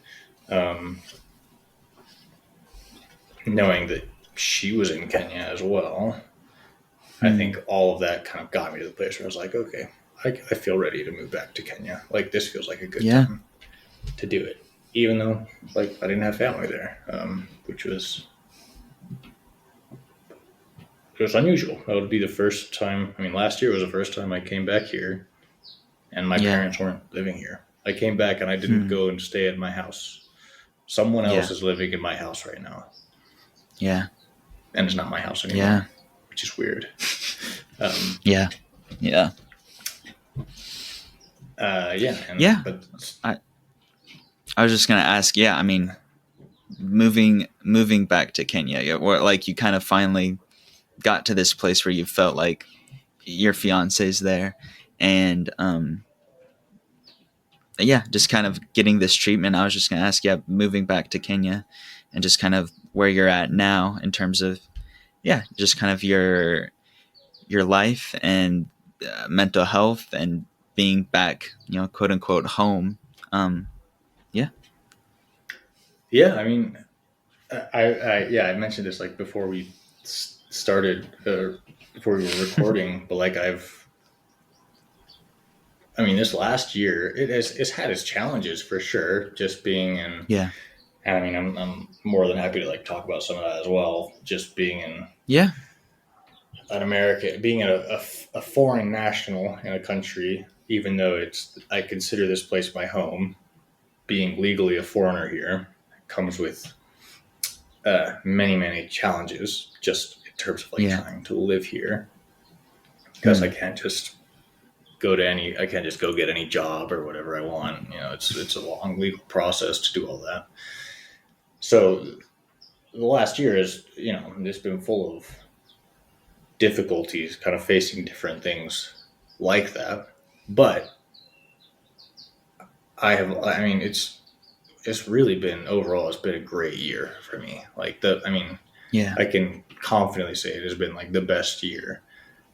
knowing that she was in Kenya as well, I think all of that kind of got me to the place where I was like, okay, I feel ready to move back to Kenya. Like this feels like a good time to do it, even though like I didn't have family there, which was it was unusual. That would be the first time. I mean, last year was the first time I came back here, and my parents weren't living here. I came back and I didn't go and stay at my house. Someone else is living in my house right now. Yeah. And it's not my house anymore. Yeah. Which is weird. Yeah. Yeah. But I was just gonna ask. Yeah, I mean, moving back to Kenya, or like you kind of finally got to this place where you felt like your fiance's there, and just kind of getting this treatment. I was just gonna ask, moving back to Kenya, and just kind of where you're at now in terms of, just kind of your life and mental health and being back, quote unquote home. Yeah, I mean, I mentioned this like before we started, before we were recording, but like this last year it's had its challenges for sure. Just being in, I mean, I'm more than happy to like talk about some of that as well. Just being in, an American, being a foreign national in a country, even though I consider this place my home, being legally a foreigner here comes with many, many challenges just in terms of like trying to live here, because I can't just go get any job or whatever I want. It's a long legal process to do all that. So the last year is, it's been full of difficulties, kind of facing different things like that. But it's really been, overall, it's been a great year for me. Like I can confidently say it has been like the best year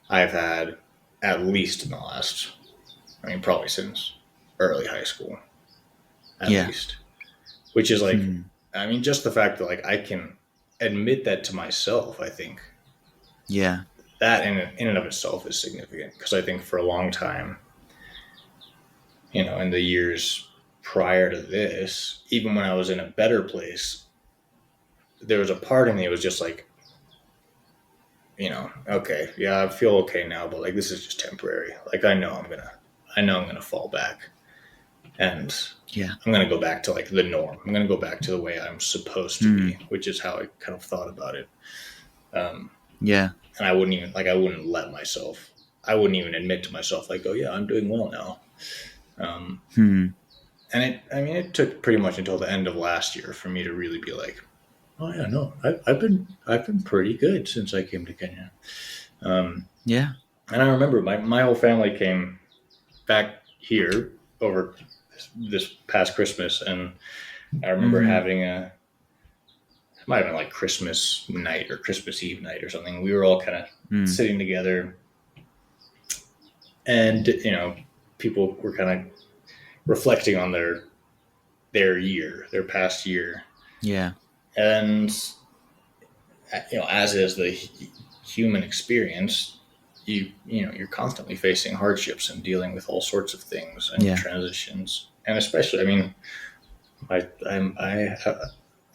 I've had, at least in the last, probably since early high school, at least, which is like, just the fact that like I can admit that to myself, I think that in and of itself is significant, because I think for a long time, in the years prior to this, even when I was in a better place, there was a part of me that was just like, okay, I feel okay now, but like this is just temporary. Like I know I'm gonna fall back, and I'm gonna go back to like the norm. I'm gonna go back to the way I'm supposed to be, which is how I kind of thought about it. And I wouldn't even I wouldn't even admit to myself like, oh yeah, I'm doing well now. And it took pretty much until the end of last year for me to really be like, oh yeah, no, I've been pretty good since I came to Kenya. And I remember my whole family came back here over this past Christmas, and I remember having it might have been like Christmas night or Christmas Eve night or something. We were all kind of sitting together, and people were kind of reflecting on their past year. And as is the human experience, you're constantly facing hardships and dealing with all sorts of things and transitions. And especially, I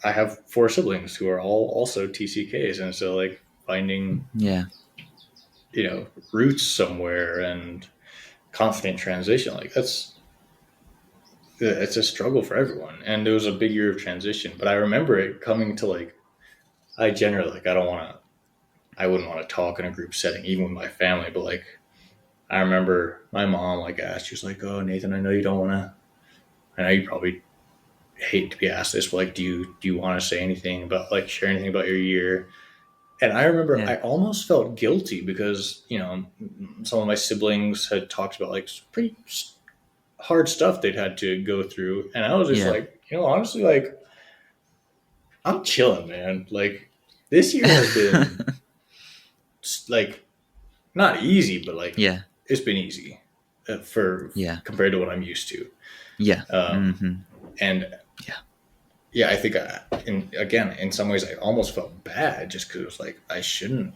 have 4 siblings who are all also TCKs, and so like finding roots somewhere and constant transition. Like it's a struggle for everyone. And it was a big year of transition, but I remember it coming to like, I generally like, I wouldn't want to talk in a group setting, even with my family, but like, I remember my mom like asked, she was like, "Oh, Nathan, I know you don't want to, I know you probably hate to be asked this, but like, do you want to say anything about like share anything about your year?" And I remember Yeah. I almost felt guilty because, some of my siblings had talked about like pretty hard stuff they'd had to go through. And I was just Yeah. like, honestly, like, I'm chilling, man. Like, this year has been like not easy, but like Yeah. it's been easy for Yeah. compared to what I'm used to. Yeah. Um, Mm-hmm. and Yeah. yeah, I think in some ways I almost felt bad just because it was like I shouldn't,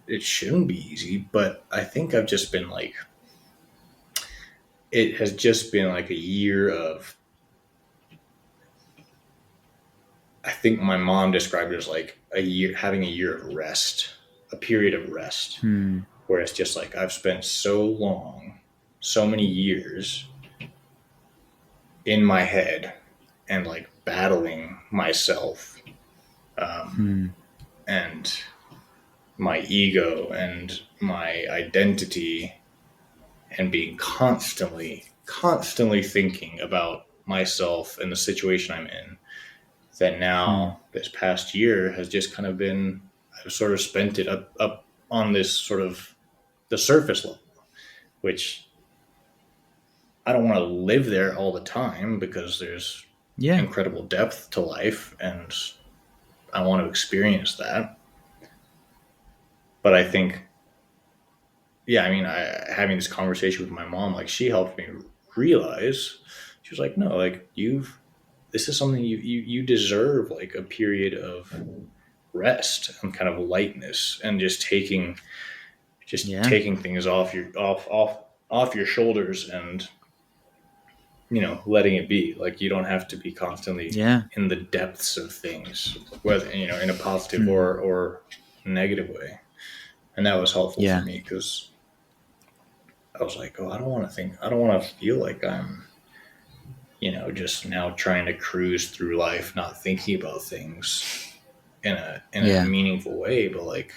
it shouldn't be easy. But I think I've just been like, it has just been like a year of, I think my mom described it as like a year, having a year of rest, a period of rest, Hmm. where it's just like I've spent so long, so many years in my head and like battling myself, um, Hmm. and my ego and my identity, and being constantly thinking about myself and the situation I'm in, that Hmm. now this past year has just kind of been, I've sort of spent it up on this sort of the surface level, which I don't want to live there all the time because there's Yeah. incredible depth to life and I want to experience that. But I think, yeah, I mean, having this conversation with my mom, like she helped me realize, she was like, no, like this is something you deserve like a period of rest and kind of lightness and just Yeah. taking things off your shoulders and letting it be. Like you don't have to be constantly Yeah. in the depths of things, whether in a positive Hmm. or negative way. And that was helpful for Yeah. me because I was like, oh, I don't want to feel like I'm just now trying to cruise through life not thinking about things in a Yeah. meaningful way. But like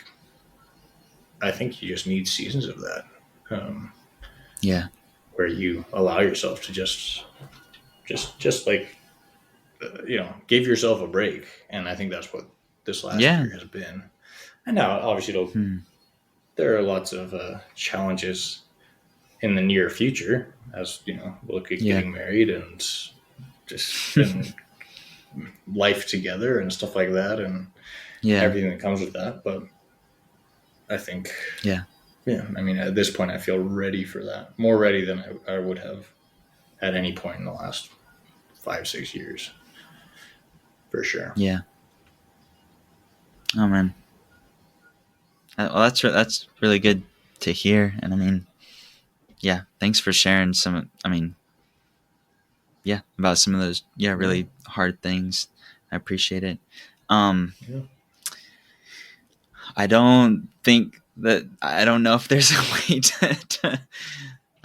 I think you just need seasons of that, um, Yeah. where you allow yourself to just like give yourself a break. And I think that's what this last Yeah. year has been. And now obviously Hmm. there are lots of challenges in the near future, as we'll look at Yeah. getting married and just and life together and stuff like that and Yeah. everything that comes with that. But I think, Yeah. yeah, I mean, at this point, I feel ready for that, more ready than I would have at any point in the last 5, 6 years, for sure. Yeah. Oh man. Well, that's really good to hear. And I mean, yeah, thanks for sharing some. I mean, yeah, about some of those, yeah, Yeah, really hard things. I appreciate it. Um, yeah. I don't think that I don't know if there's a way to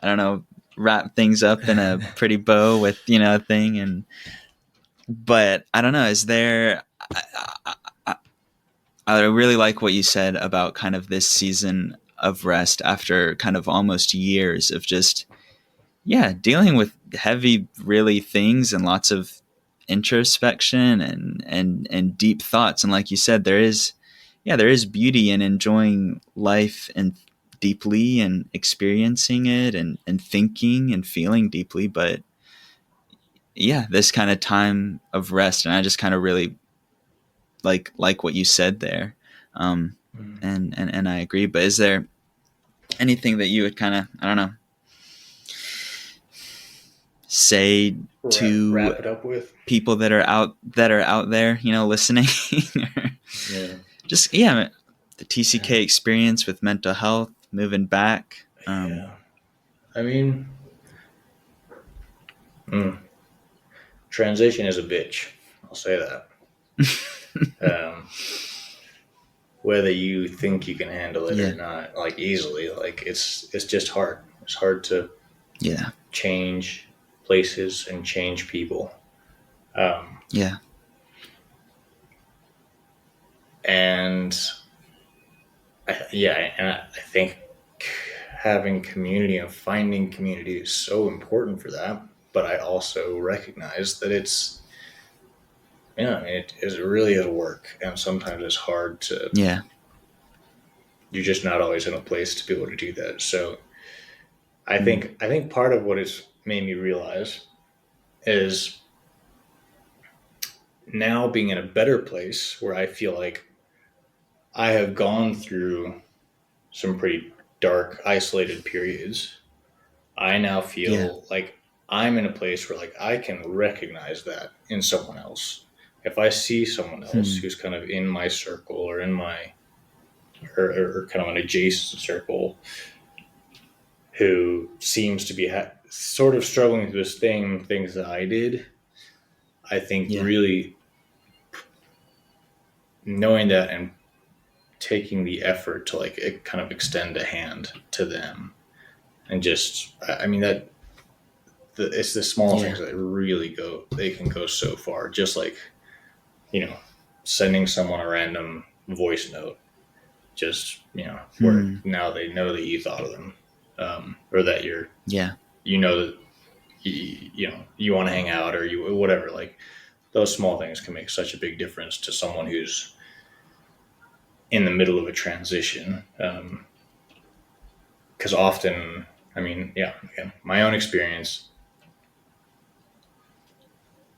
I don't know, wrap things up in a pretty bow with a thing, but I don't know. Is there? I, I really like what you said about kind of this season of rest after kind of almost years of just dealing with heavy really things and lots of introspection and deep thoughts. And like you said, there is beauty in enjoying life and deeply and experiencing it and thinking and feeling deeply. But yeah, this kind of time of rest, and I just kind of really like what you said there. um Mm. and I agree. But is there anything that you would kind of, I don't know, say to Wrap it up with. people that are out there, listening? Or Yeah. just the TCK experience with mental health, moving back. Yeah. I mean, mm, transition is a bitch. I'll say that. Um, whether you think you can handle it Yeah. or not, like easily. Like it's just hard. It's hard to Yeah. change places and change people. Yeah. And I think having community and finding community is so important for that. But I also recognize that it really is work, and sometimes it's hard to. Yeah. You're just not always in a place to be able to do that. So I think part of what it's made me realize is now being in a better place where I feel like I have gone through some pretty dark, isolated periods. I now feel like I'm in a place where like I can recognize that in someone else. If I see someone else who's kind of in my circle or in my or kind of an adjacent circle who seems to be sort of struggling through the same things that I did, I think really knowing that and taking the effort to like kind of extend a hand to them and just, I mean, it's the small things that really they can go so far. Just like, sending someone a random voice note, just, where now they know that you thought of them, or that that you want to hang out or whatever. Like those small things can make such a big difference to someone who's in the middle of a transition. Because often, again, my own experience,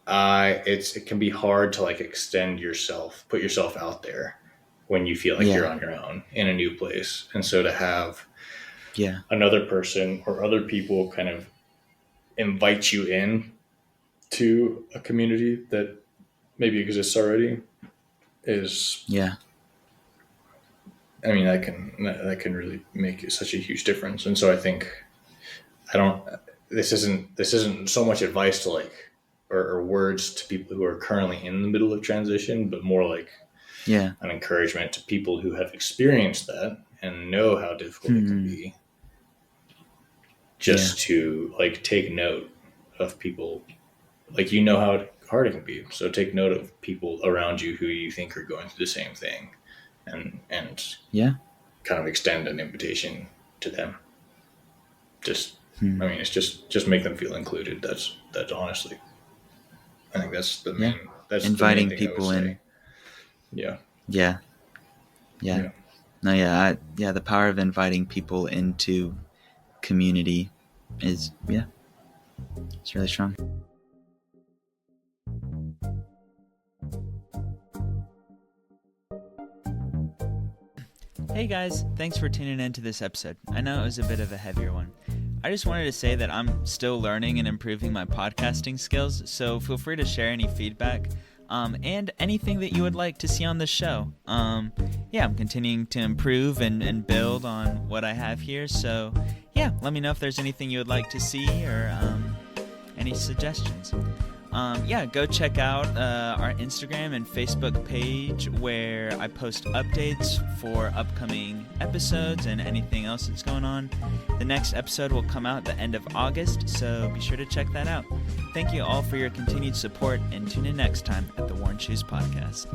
it can be hard to like extend yourself, put yourself out there when you feel like you're on your own in a new place. And so to have another person or other people kind of invite you in to a community that maybe exists already is, that can really make such a huge difference. And so I think this isn't so much advice to like, or words to people who are currently in the middle of transition, but more like an encouragement to people who have experienced that and know how difficult it can be, just to like take note of people, like, how hard it can be. So take note of people around you who you think are going through the same thing, and kind of extend an invitation to them. Just, it's just make them feel included. That's honestly, I think that's the main, that's inviting the main thing people in. Yeah. No, the power of inviting people into community is, it's really strong. Hey guys, thanks for tuning in to this episode. I know it was a bit of a heavier one. I just wanted to say that I'm still learning and improving my podcasting skills, so feel free to share any feedback and anything that you would like to see on the show. I'm continuing to improve and build on what I have here, so let me know if there's anything you would like to see or any suggestions. Go check out our Instagram and Facebook page where I post updates for upcoming episodes and anything else that's going on. The next episode will come out at the end of August, so be sure to check that out. Thank you all for your continued support, and tune in next time at the Worn Shoes Podcast.